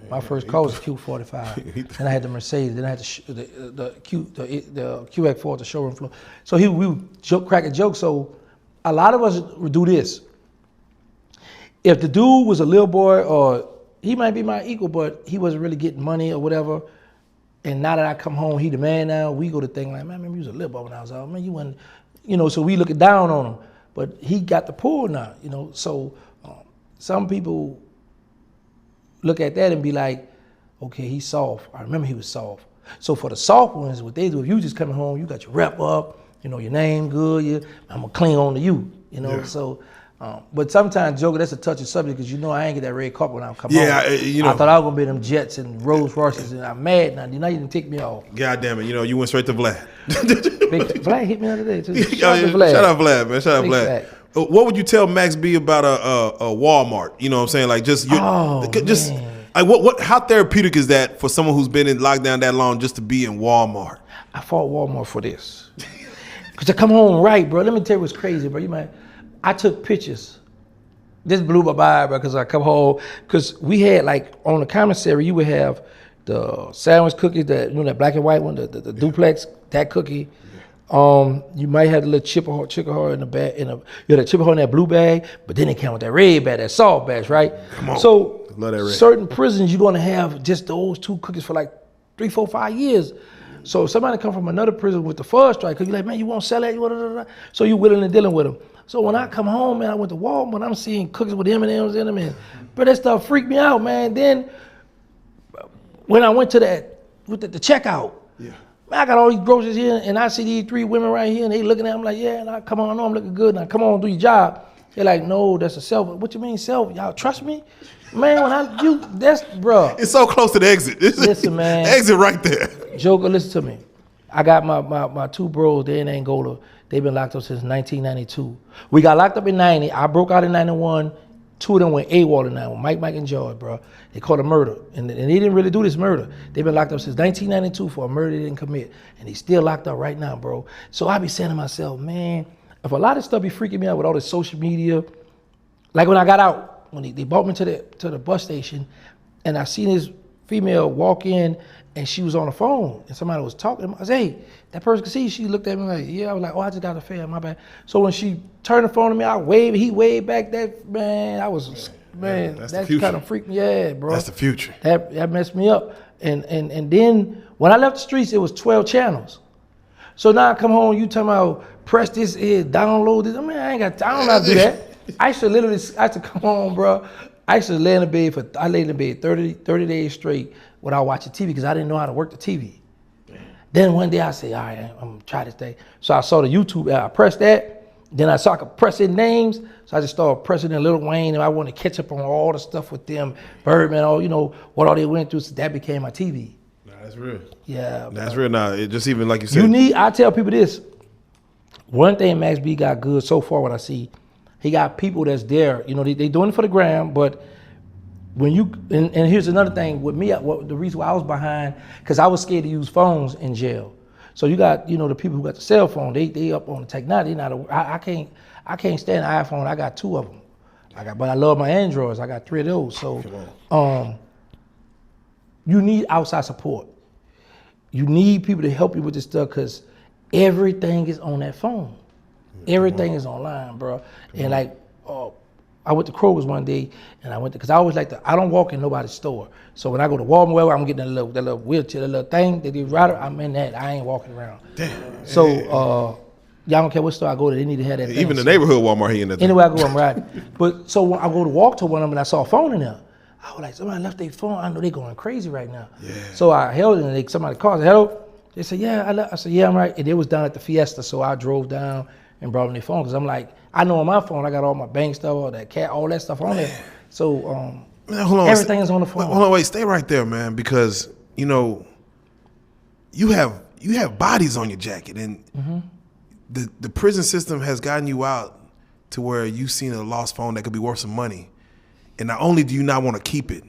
My first car was a Q45. Then I had the Mercedes. Then I had the QX4 at the showroom floor. So we would crack a joke. So a lot of us would do this. If the dude was a little boy, or he might be my equal, but he wasn't really getting money or whatever, and now that I come home, he the man now, we go to think like, man, maybe you was a little boy when I was out. Man, you wasn't, so we looking down on him. But he got the pull now, So some people look at that and be like, okay, he's soft. I remember he was soft. So for the soft ones, what they do, if you just coming home, you got your rep up, your name good, I'm gonna cling on to you, Yeah. So, but sometimes, Joker, that's a touchy subject because I ain't get that red carpet when I come home. Yeah, I thought I was gonna be them Jets and Rolls Royces, and I'm mad now. You didn't take me off. God damn it, you went straight to Vlad. Vlad hit me the other day too. Shout out Vlad, man. Shout out Vlad. What would you tell Max B about a Walmart? You know what I'm saying? Like just like what? How therapeutic is that for someone who's been in lockdown that long just to be in Walmart? I fought Walmart for this because I come home right, bro. Let me tell you what's crazy, bro. I took pictures. This blew my mind, bro, because I come home because we had like on the commissary you would have the sandwich cookies, that black and white one, the duplex, that cookie. You might have the little chipper heart in the bag, you had a chipper heart in that blue bag, but then it came with that red bag, that salt bag, right? Come on. So love that red. Certain prisons you're gonna have just those two cookies for like 3, 4, 5 years. So if somebody come from another prison with the fudge strike, you're like, man, you won't sell that, so you're willing to dealing with them. So when I come home, man, I went to Walmart, I'm seeing cookies with M&Ms in them, and but that stuff freaked me out, man. Then when I went to the checkout, man, I got all these groceries here, and I see these 3 women right here, and they looking at me like, yeah, and I come on, I know I'm looking good, and I come on, do your job. They're like, no, that's a self. What you mean self? Y'all trust me? Man, that's, bro. It's so close to the exit. Listen, man. Exit right there. Joker, listen to me. I got my 2 bros, they're in Angola. They've been locked up since 1992. We got locked up in 90. I broke out in 91. 2 of them went AWOL in 91, Mike and George, bro. They caught a murder. And they didn't really do this murder. They've been locked up since 1992 for a murder they didn't commit. And they still locked up right now, bro. So I be saying to myself, man, if a lot of stuff be freaking me out with all this social media, like when I got out, when they brought me to the bus station, and I seen this female walk in, and she was on the phone, and somebody was talking. I said, hey, that person can see. She looked at me like, yeah. I was like, oh, I just got a fan, my bad. So when she turned the phone to me, I waved, he waved back. That, man, I was, man, that kind of freaked me, yeah, bro. That's the future. That messed me up. And then when I left the streets, it was 12 channels. So now I come home, you talking about press this here, download this. I mean, I don't know how to do that. I used to come home, bro. I used to lay in the bed I laid in the bed 30 days straight without watching TV because I didn't know how to work the TV. Then one day I said, all right, I'm gonna try this thing. So I saw the YouTube app, I pressed that. Then I saw I could press in names. So I just started pressing in Lil Wayne, and I wanted to catch up on all the stuff with them, Birdman, what all they went through. So that became my TV. Nah, that's real. Yeah. That's real. Nah, it just even like you said. I tell people this. One thing Max B got good so far, what I see, he got people that's there. They doing it for the gram, but when you, and here's another thing with me, the reason why I was behind, because I was scared to use phones in jail. So you got, the people who got the cell phone, they up on the technology. I can't stand an iPhone. I got 2 of them. But I love my Androids. I got 3 of those. So you need outside support. You need people to help you with this stuff because everything is on that phone. Everything is online, bro. And like, I went to Kroger's one day, and because I always I don't walk in nobody's store. So when I go to Walmart, I'm getting that little wheelchair, that little thing, that rider, I'm in that. I ain't walking around. Damn. So y'all don't care what store I go to, they need to have that thing. Even the neighborhood Walmart, he in that thing. Anywhere I go, I'm riding. But so when I go to walk to one of them, and I saw a phone in there. I was like, somebody left their phone. I know they're going crazy right now. Yeah. So I held it, and somebody called, said, hello? They said, yeah, I said, yeah, I'm right. And it was down at the Fiesta, so I drove down and brought them their phone, because I'm like, I know on my phone, I got all my bank stuff, all that cat, all that stuff on there. So man, hold on, everything is on the phone. Hold on, wait, stay right there, man, because, you have bodies on your jacket, and the prison system has gotten you out to where you've seen a lost phone that could be worth some money. And not only do you not want to keep it,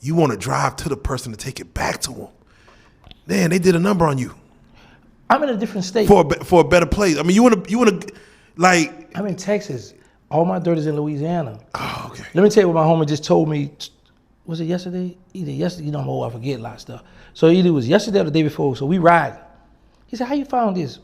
you want to drive to the person to take it back to them. man, they did a number on you I'm in a different state. for a better place. I mean, you wanna like. I'm in Texas. All my dirt is in Louisiana. Oh, okay. Let me tell you what my homie just told me. Was it yesterday? Either yesterday, you know I'm old, I forget a lot of stuff. So either it was yesterday or the day before. So we ride. He said, how you found this?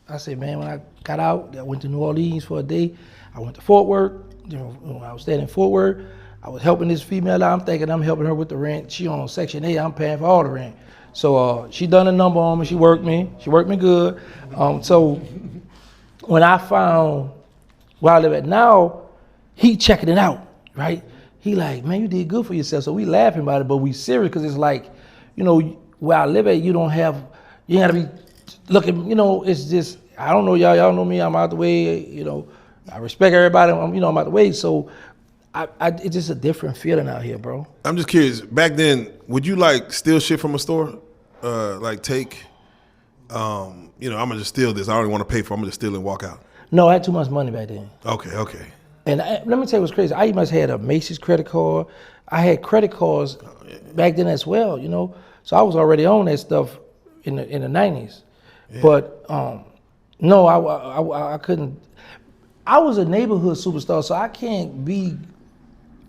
I said, man, when I got out, I went to New Orleans for a day. I went to Fort Worth. You know, when I was staying in Fort Worth, I was helping this female out. I'm thinking I'm helping her with the rent. She on Section 8. I'm paying for all the rent. So she done a number on me. She worked me. She worked me good. So when I found where I live at now, he checking it out, right? He like, man, you did good for yourself. So we laughing about it, but we serious because it's like, you know, where I live at, you ain't gotta be looking, you know, it's just, I don't know y'all know me, I'm out the way, you know, I respect everybody, I'm out the way. So it's just a different feeling out here, bro. I'm just curious. Back then, would you like steal shit from a store? Like take, I'm gonna just steal this. I don't even want to pay for it. I'm gonna just steal it and walk out. No, I had too much money back then. Okay. And let me tell you what's crazy. I even had a Macy's credit card. I had credit cards back then as well, you know. So I was already on that stuff in the 90s. Yeah. But no, I couldn't. I was a neighborhood superstar, so I can't be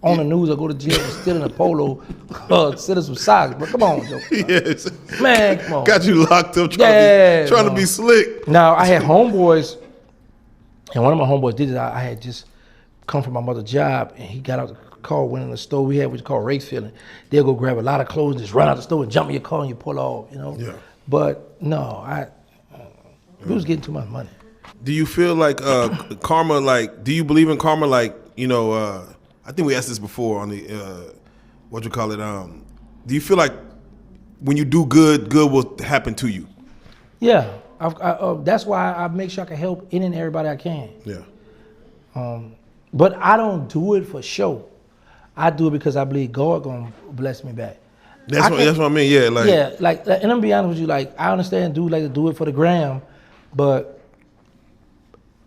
on the news or go to jail for stealing a polo or stealing some socks. But come on, Joe. Yes. Man, come on. Got you locked up trying to be slick. Now, I had homeboys, and one of my homeboys did it. I had just come from my mother's job, and he got out the car, went in the store. We had what you call race filling. They'll go grab a lot of clothes and just run out the store and jump in your car and you pull off, you know? Yeah. But no, we was getting too much money. Do you feel like karma, like, do you believe in karma? Like, I think we asked this before on the, do you feel like when you do good will happen to you? Yeah. That's why I make sure I can help any and everybody I can. Yeah. But I don't do it for show. I do it because I believe God gonna bless me back. That's what I mean. Yeah, and I'm gonna be honest with you. Like, I understand dude like to do it for the gram, but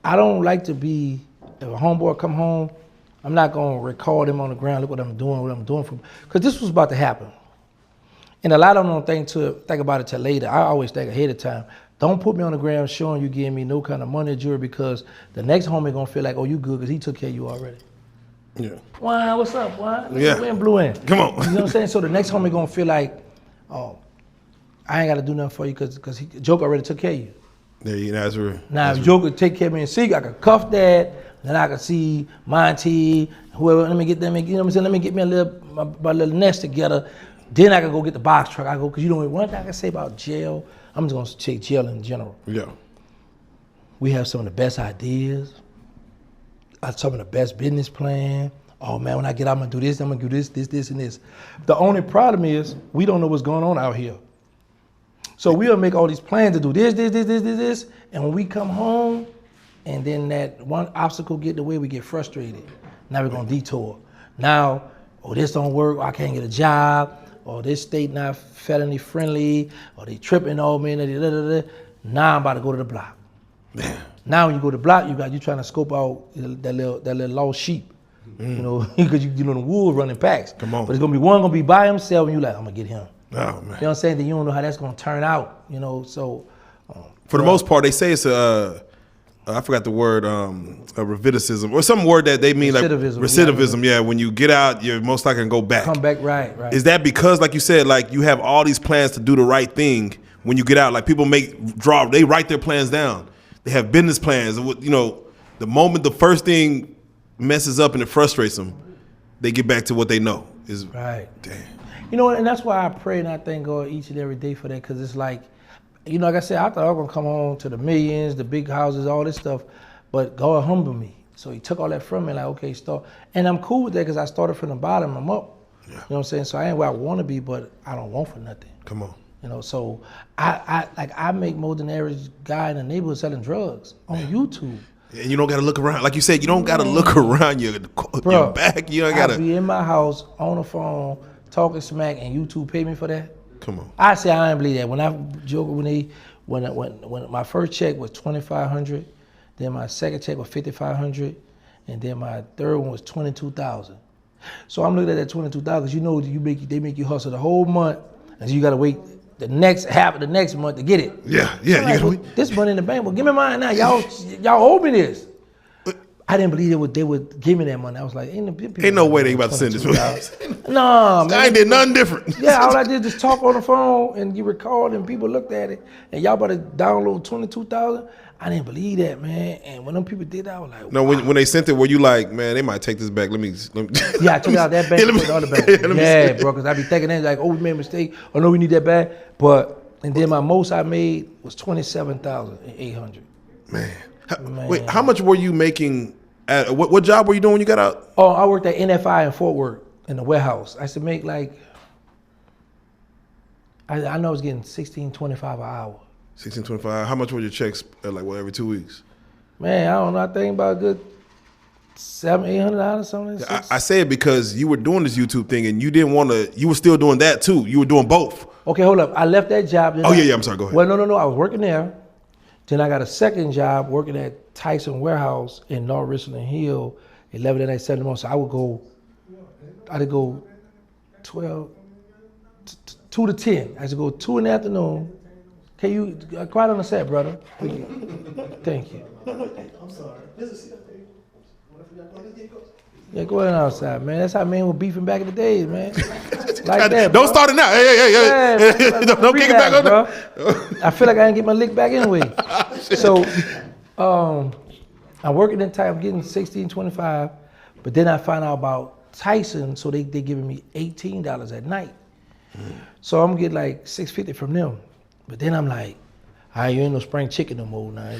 I don't like to be. If a homeboy come home, I'm not gonna record him on the ground. Look what I'm doing for him, because this was about to happen. And a lot of them don't think about it till later. I always think ahead of time. Don't put me on the ground showing you giving me no kind of money or jewelry, because the next homie gonna feel like, oh, you good because he took care of you already. Yeah. Why? What's up? Why? Yeah. Wind blew in. Come on. You know what I'm saying? So the next homie gonna feel like, oh, I ain't gotta do nothing for you because Joker already took care of you. Yeah, that's real. Now if Joker take care of me and see, I could cuff that. Then I could see Monty, whoever. Let me get them. You know what I'm saying? Let me get me my little nest together. Then I could go get the box truck. I go, because you know one thing I can say about jail. I'm just gonna take jail in general. Yeah. We have some of the best ideas, some of the best business plan. Oh man, when I get out, I'm gonna do this, and this. The only problem is we don't know what's going on out here. So we'll make all these plans to do this, and when we come home, and then that one obstacle get in the way, we get frustrated. Now we're gonna detour. Now, this don't work, I can't get a job, or this state not felony friendly, or they tripping on me, Now I'm about to go to the block. Man. Now when you go to the block, you trying to scope out that little lost sheep. You know, because you know the wolves running packs. Come on. But it's gonna be one gonna be by himself, and you like, I'm gonna get him. Oh man. You know what I'm saying? Then you don't know how that's gonna turn out. You know, so for the most part, they say it's I forgot the word, a recidivism, or some word that they mean recidivism. Yeah, when you get out, you're most likely gonna go back. Come back, right. Is that because, like you said, like you have all these plans to do the right thing when you get out? Like people they write their plans down. They have business plans. You know, the moment the first thing messes up and it frustrates them, they get back to what they know. Is right. Damn. You know, and that's why I pray and I thank God each and every day for that, because it's like, you know, like I said, I thought I was gonna come home to the millions, the big houses, all this stuff, but God humbled me. So he took all that from me, like, okay, start. And I'm cool with that because I started from the bottom, I'm up. Yeah. You know what I'm saying? So I ain't where I want to be, but I don't want for nothing. Come on. You know, so I make more than the average guy in the neighborhood selling drugs on YouTube. And you don't gotta look around. Like you said, you don't gotta look around your back. You don't gotta be in my house on the phone talking smack, and YouTube pay me for that. Come on. I say I don't believe that. When my first check was $2,500, then my second check was $5,500, and then my third one was $22,000. So I'm looking at that $22,000. You know, they make you hustle the whole month, and so you gotta wait the next half of the next month to get it. Yeah. I'm like, well, this money in the bank. Well, give me mine now. Y'all owe me this. I didn't believe they would give me that money. I was like, ain't no way they about to send this money. No, man. I ain't did nothing different. Yeah, all I did is just talk on the phone and you record and people looked at it and y'all about to download 22,000. I didn't believe that, man. And when them people did that, I was like, wow. No, when they sent it, were you like, man, they might take this back. Let me Yeah, I took out that bank and put the other bank. Yeah, bro, because I be thinking that like, oh, we made a mistake. Oh, no, we need that back. And then my most I made was 27,800. Man. Wait, how much were you making at, what job were you doing when you got out? Oh, I worked at NFI in Fort Worth in the warehouse. I used to make like, I know I was getting $16.25 an hour. $16.25. How much were your checks at every 2 weeks? Man, I don't know. I think about a good $700-800 something. Yeah, I say it because you were doing this YouTube thing and you didn't want to. You were still doing that too. You were doing both. Okay, hold up. I left that job. Yeah. I'm sorry. Go ahead. Well, no. I was working there. Then I got a second job working at Tyson Warehouse in North Richland Hill, 11 at night, 7 in the morning. So I'd go 2 to 10. I used to go 2 in the afternoon. Can you quiet on the set, brother? Thank you. I'm sorry. Yeah, go ahead outside, man. That's how men were beefing back in the days, man. Like that, Don't start it now. Hey. Don't kick it back on bro. I feel like I didn't get my lick back anyway. So I'm working in Tyson, I'm getting $16.25, but then I find out about Tyson, so they giving me $18 at night. So I'm getting like $6.50 from them. But then I'm like, all right, you ain't no spring chicken no more now.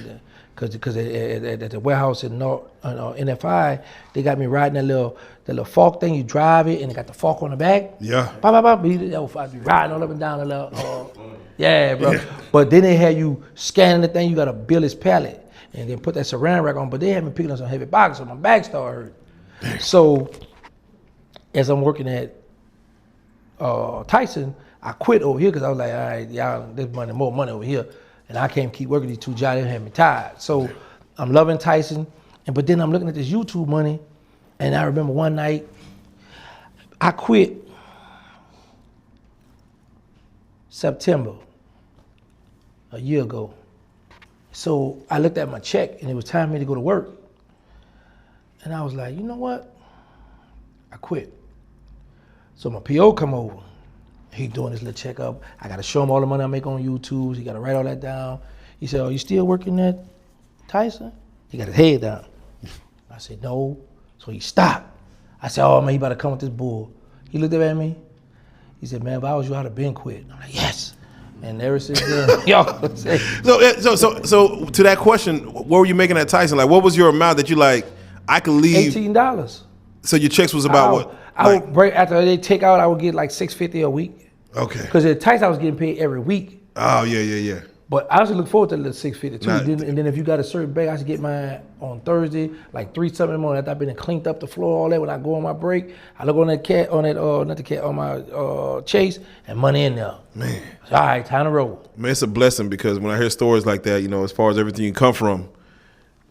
Because at the warehouse in NFI, they got me riding that little fork thing. You drive it, and it got the fork on the back. Yeah. I'd be riding all up and down the little. Yeah, bro. Yeah. But then they had you scanning the thing. You got to bill his pallet, and then put that saran wrap on. But they had me picking up some heavy boxes, so my back started hurting. So as I'm working at Tyson, I quit over here because I was like, all right, y'all, there's more money over here. And I can't keep working these two jobs, they had me tired. So I'm loving Tyson, but then I'm looking at this YouTube money, and I remember one night, I quit September, a year ago. So I looked at my check, and it was time for me to go to work. And I was like, you know what? I quit. So my PO come over. He doing his little checkup. I got to show him all the money I make on YouTube. He got to write all that down. He said, you still working at Tyson? He got his head down. I said, no. So he stopped. I said, oh, man, he about to come with this bull. He looked up at me. He said, man, if I was you, I'd have been quit. I'm like, yes. And ever since then, So to that question, what were you making at Tyson? Like, what was your amount that you like, I could leave? $18. So your checks was about what? I would break, after they take out, I would get like $6.50 a week. Okay. Because at Tyson, I was getting paid every week. Oh, yeah. But I also look forward to the $6.50 too. And then if you got a certain bag, I should get mine on Thursday, like 3-something in the morning. After I've been and cleaned up the floor, all that. When I go on my break, I look on that cat, on my Chase, and money in there. Man. So, all right, time to roll. Man, it's a blessing because when I hear stories like that, as far as everything you come from,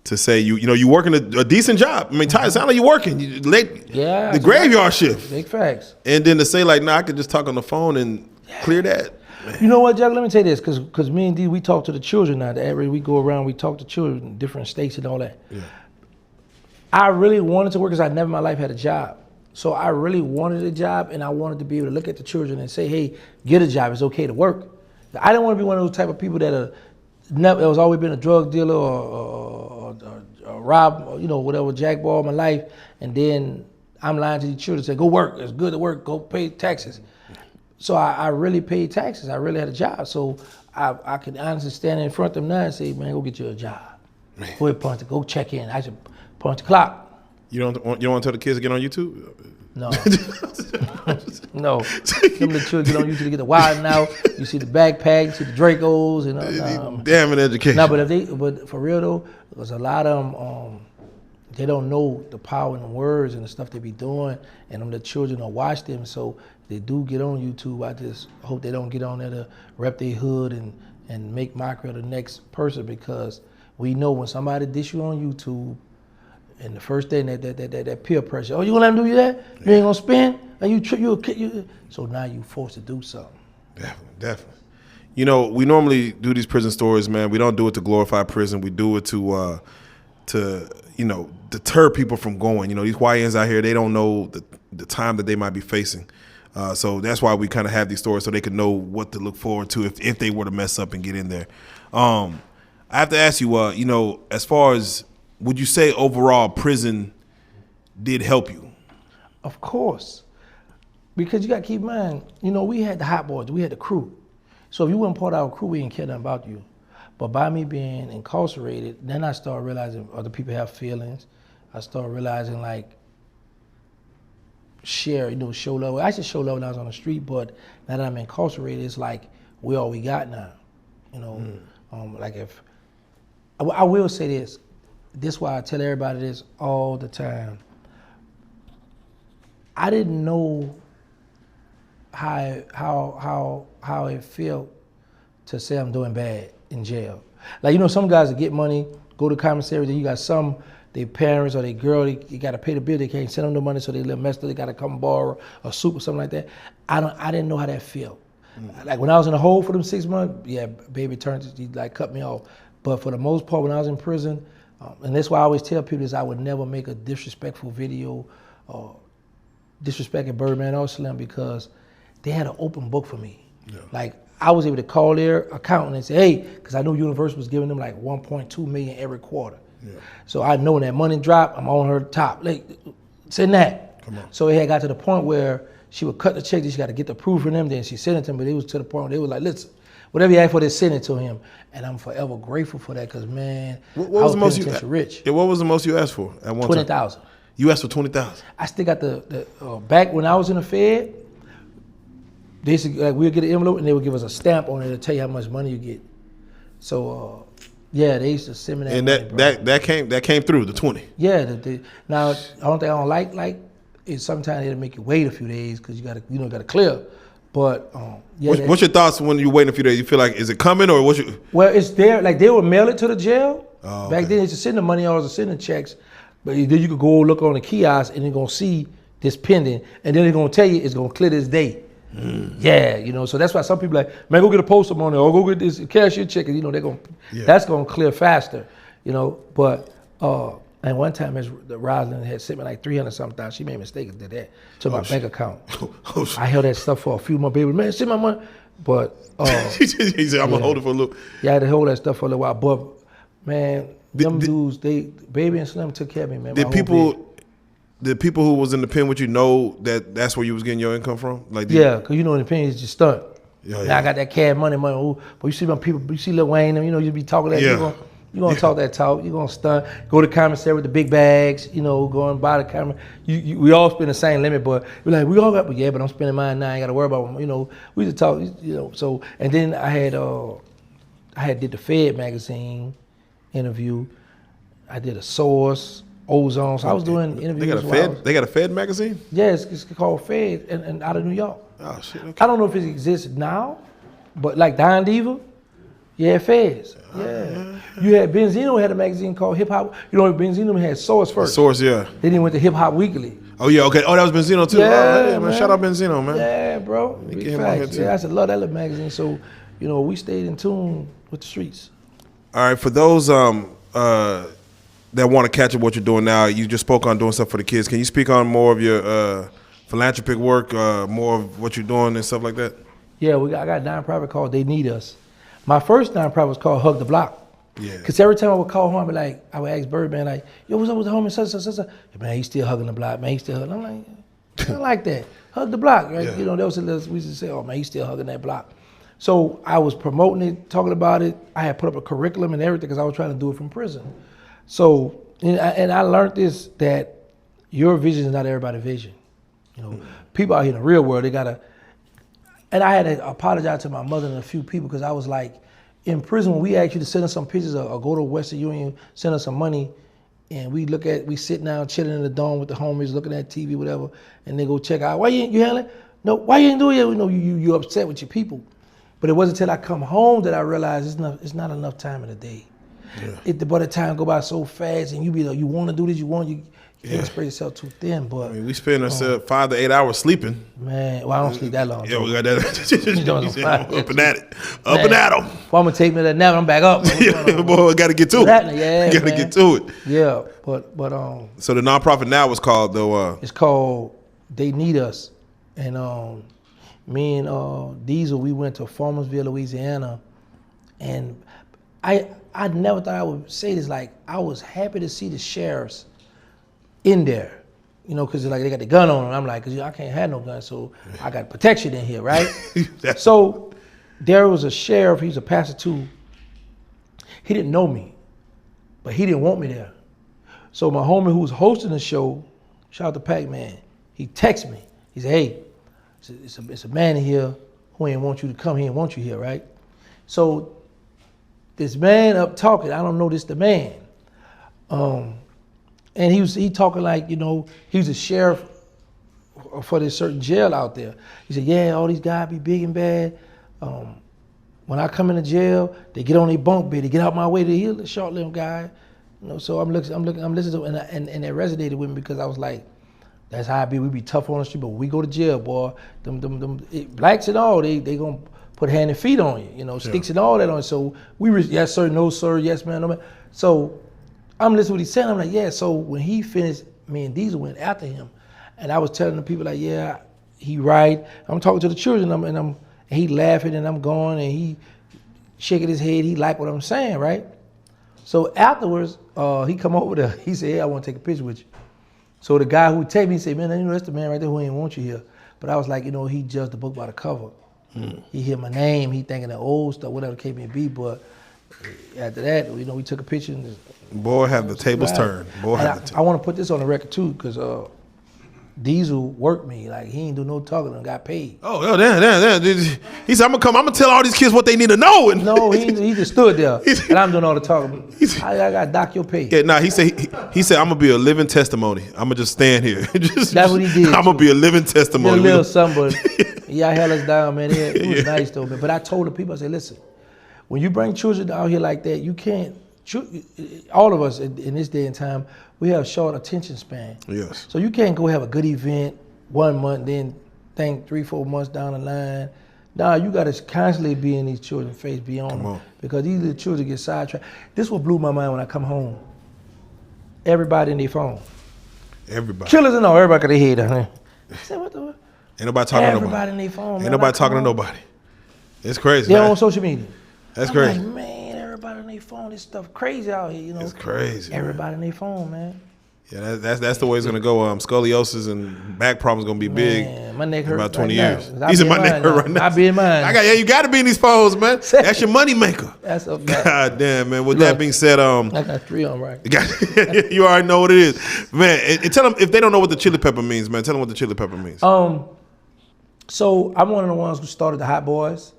to say you working a decent job. I mean, it sound like you working. The graveyard shift. Big facts. And then to say like, I could just talk on the phone and clear that. Man. You know what, Jack? Let me tell you this, because me and D, we talk to the children now. Every we go around, we talk to children in different states and all that. Yeah. I really wanted to work because I never in my life had a job. So I really wanted a job, and I wanted to be able to look at the children and say, hey, get a job. It's okay to work. I didn't want to be one of those type of people that has always been a drug dealer or rob, whatever, jackball all my life, and then I'm lying to these children, say, go work, it's good to work, go pay taxes. So I really paid taxes, I really had a job. So I could honestly stand in front of them now and say, man, go get you a job. Man. Go ahead, punch it, go check in. I should punch the clock. You don't want to tell the kids to get on YouTube? No. No. Them the children get on YouTube to get the wild now. You see the backpack, you see the Dracos, damn an education. No, but for real though, there's a lot of them, they don't know the power in the words and the stuff they be doing, and the children will watch them, so they do get on YouTube. I just hope they don't get on there to rep their hood and make mockery of the next person, because we know when somebody dish you on YouTube, and the first thing that peer pressure, oh, you gonna let them do that? Yeah. You ain't gonna spend? Are you so now you forced to do something. Definitely. You know, we normally do these prison stories, man. We don't do it to glorify prison. We do it to deter people from going. You know, these YNs out here, they don't know the time that they might be facing. So that's why we kind of have these stories so they can know what to look forward to if they were to mess up and get in there. I have to ask you, as far as, would you say overall prison did help you? Of course. Because you got to keep in mind, we had the hot boys, we had the crew. So if you weren't part of our crew, we didn't care nothing about you. But by me being incarcerated, then I started realizing other people have feelings. I started realizing show love. I should show love when I was on the street, but now that I'm incarcerated, it's like we all we got now. I will say this. This is why I tell everybody this all the time. I didn't know how it felt to say I'm doing bad in jail. Some guys that get money, go to commissary, then you got some, their parents or their girl, you got to pay the bill, they can't send them the money, so they live messed up, they got to come borrow a soup or something like that. I didn't know how that felt. Like when I was in the hole for them 6 months, yeah, baby Terrance, he cut me off. But for the most part, when I was in prison, and that's why I always tell people is I would never make a disrespectful video or disrespecting Birdman or Slim because they had an open book for me. Yeah. I was able to call their accountant and say, hey, because I knew Universal was giving them 1.2 million every quarter. Yeah. So I know when that money dropped, I'm on her top. Send that. Come on. So it had got to the point where she would cut the check, then she got to get the proof from them, then she sent it to me, but it was to the point where they were like, listen, whatever you ask for, they send it to him. And I'm forever grateful for that because, man, what was the most rich. What was the most you asked for at one time? $20,000. You asked for $20,000? I still got the back when I was in the Fed, they used to, we'd get an envelope and they would give us a stamp on it to tell you how much money you get. So, yeah, they used to send me that. And money, that came through, the 20. Yeah. Now, the only thing I don't like is sometimes they'll make you wait a few days because you gotta clear. But yeah. What's your thoughts when you're waiting a few days? You feel like, is it coming or what's your? Well, it's there. They would mail it to the jail. Oh, okay. Back then, they used to send the money orders or send the checks. But then you could go look on the kiosk and they're gonna see this pending, and then they're gonna tell you it's gonna clear this day. Yeah, so that's why some people like, man, go get a postal money or go get this cashier check, and they're gonna that's gonna clear faster, But and one time Rosalind had sent me $300-something. She made a mistake and did that to my bank account. I held that stuff for a few more baby. Man, send my money. But he said, I'm gonna hold it for a little. Yeah, I had to hold that stuff for a little while. But man, them dudes, Baby and Slim took care of me, man. Did people who was in the pen with you know that's where you was getting your income from? Yeah, because in the pen is just stunt. Yeah, now I got that cash money. Ooh, but you see my people, you see Lil Wayne, you be talking that. Yeah. You're gonna talk that talk. You're gonna stunt. Go to commissary with the big bags. Go and buy the camera. We all spend the same limit, but we're like, we all got. But yeah, but I'm spending mine now. I ain't got to worry about them. We used to talk. So and then I had did the Fed magazine interview. I did a Source, Ozone. So I was doing interviews. They got a Fed magazine? Yeah, it's called Fed, and out of New York. Oh shit. Okay. I don't know if it exists now, but like Don Diva. Yeah, Feds. Yeah. You had Benzino had a magazine called Hip Hop. Benzino had Source first. Source, yeah. Then he went to Hip Hop Weekly. Oh yeah, okay. Oh, that was Benzino too. Yeah, man. Shout out Benzino, man. Yeah, bro. Big facts. Yeah, I said love that little magazine. So, we stayed in tune with the streets. All right, for those that want to catch up what you're doing now, you just spoke on doing stuff for the kids. Can you speak on more of your philanthropic work, more of what you're doing and stuff like that? Yeah, I got a nonprofit called They Need Us. My first nonprofit was called Hug the Block. Yeah. Because every time I would call home, I would ask Birdman, yo, what's up with the homie, such. Man, he's still hugging the block, man, he's still hugging. I'm like, I don't like that. Hug the block, right? Yeah. We used to say, oh man, he's still hugging that block. So I was promoting it, talking about it. I had put up a curriculum and everything because I was trying to do it from prison. So, and I learned this, that your vision is not everybody's vision. People out here in the real world, they gotta, and I had to apologize to my mother and a few people because I was like, in prison, when we ask you to send us some pictures or go to Western Union, send us some money, and we sit down chilling in the dome with the homies, looking at TV, whatever, and they go check out, why you handling? No, why you ain't doing it? You upset with your people. But it wasn't until I come home that I realized it's not enough time in the day. But the time go by so fast, and you be like, you want to do this, you can't spread yourself too thin. But I mean, we spend ourselves 5 to 8 hours sleeping. Man, well, I don't sleep that long. Yeah, we got that. Up and at it. Up Man, and at 'em. If I'm going to take me that nap, I'm back up. Yeah, boy, got to get to it. Yeah, got to get to it. Yeah, but So the nonprofit now was called, though? It's called They Need Us. And me and Diesel, we went to Farmersville, Louisiana. And I never thought I would say this. Like, I was happy to see the sheriffs in there, you know, because like they got the gun on them. I'm like, 'cause I can't have no gun, so I got protection in here, right? So there was a sheriff. He's a pastor too. He didn't know me, but he didn't want me there. So my homie who was hosting the show, shout out to Pac-Man, he texted me. He said, "Hey, it's a man in here who ain't want you to come here and want you here, right?" So this man up talking, I don't know this the man. And he talking like, you know, he was a sheriff for this certain jail out there. He said, yeah, all these guys be big and bad. When I come into jail, they get on their bunk bed, they get out my way. He's a short little guy, you know. So I'm listening to him, and it resonated with me because I was like, that's how I be. We be tough on the street, but when we go to jail, boy, blacks and all, they gonna put hand and feet on you, you know, sticks and all that on you. So yes sir, no sir, yes man, no man. So I'm listening to what he's saying. I'm like, yeah. So when he finished, me and Diesel went after him, and I was telling the people like, yeah, he right. I'm talking to the children, and he laughing, and I'm going, and he shaking his head. He like what I'm saying, right? So afterwards, he come over there. He said, hey, I want to take a picture with you. So the guy who texted me, he said, man, you know, that's the man right there who ain't want you here. But I was like, you know, he judged the book by the cover. He hear my name, he thinking the old stuff, whatever the case may be. But after that, you know, we took a picture. And boy, have the tables turned. Boy, I want to put this on the record too, because Diesel worked me. Like, he ain't do no talking and got paid. Oh, damn. He said, I'm gonna tell all these kids what they need to know. And no, he just stood there, and I'm doing all the talking. I got to dock your pay. Yeah, nah, he said, I'm gonna be a living testimony. I'm gonna just stand here. That's what he did. I'm gonna be a living testimony. A little something, but y'all held us down, man. It was nice though, man. But I told the people, I said, listen, when you bring children out here like that, you can't. All of us in this day and time, we have short attention span. Yes. So you can't go have a good event 1 month, then think 3-4 months down the line. Nah, you got to constantly be in these children's face, be on them, because these little children get sidetracked. This what blew my mind when I come home. Everybody in their phone. Everybody. Killers and all, everybody got their head down there. I said, what the? Ain't nobody talking to nobody. Everybody in their phone. Ain't nobody talking to nobody. It's crazy. They're on social media. That's crazy. Like, man, everybody on their phone. This stuff crazy out here, you know. It's crazy. Everybody on their phone, man. Yeah, that's the way it's gonna go. Scoliosis and back problems gonna be big. Man, my neck hurt about 20 right years. Now. He said my neck hurt right now. I be in mine. You got to be in these phones, man. That's your money maker. That's a God damn, man. With that being said, I got 3 on right. You already know what it is, man. And tell them if they don't know what the chili pepper means, man. Tell them what the chili pepper means. So I'm one of the ones who started the Hot Boys,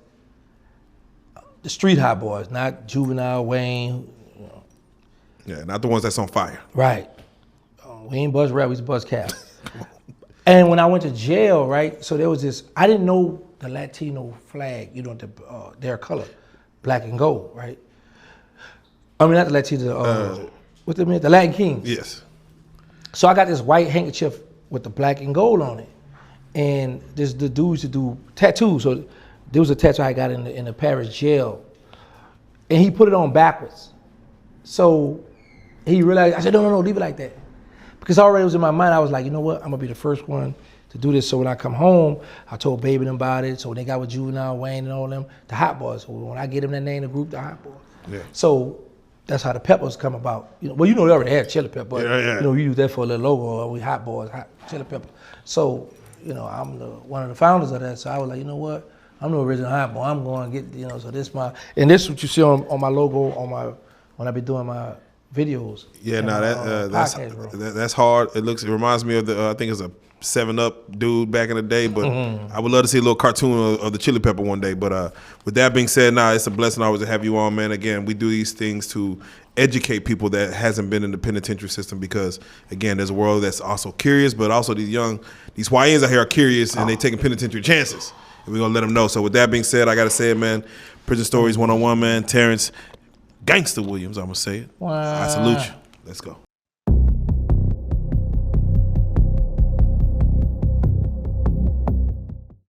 the street Hot Boys, not Juvenile, Wayne. You know. Yeah, not the ones that's on fire. Right. We ain't buzz rap, we was buzz cap. And when I went to jail, right, so there was this, I didn't know the Latino flag, you know, their color, black and gold, right? I mean, not the Latino, what they mean, the Latin Kings. Yes. So I got this white handkerchief with the black and gold on it. And the dude used to do tattoos. So there was a tattoo I got in the Paris jail. And he put it on backwards. So he realized, I said, no, leave it like that. Because already it was in my mind, I was like, you know what, I'm gonna be the first one to do this. So when I come home, I told Baby them about it. So when they got with Juvenile, Wayne and all them, the Hot Boys. So when I get them that name, the group, the Hot Boys. Yeah. So that's how the peppers come about. You know, well, you know they already had chili pepper, but you know, we use that for a little logo, we Hot Boys, hot chili pepper. So, you know, I'm one of the founders of that. So I was like, you know what, I'm the original Hot Boy. I'm going to get, you know, so this and this is what you see on my logo, when I be doing my videos. Yeah, that's hard. It reminds me of the I think it's a 7-Up dude back in the day, but I would love to see a little cartoon of the chili pepper one day. But with that being said, it's a blessing always to have you on, man. Again, we do these things to educate people that hasn't been in the penitentiary system, because again, there's a world that's also curious, but also these YNs out here are curious and they taking penitentiary chances. And we're gonna let them know. So with that being said, I gotta say it, man. Prison Stories 101, man. Terrance, Gangsta Williams, I'm gonna say it. Wow. I salute you. Let's go.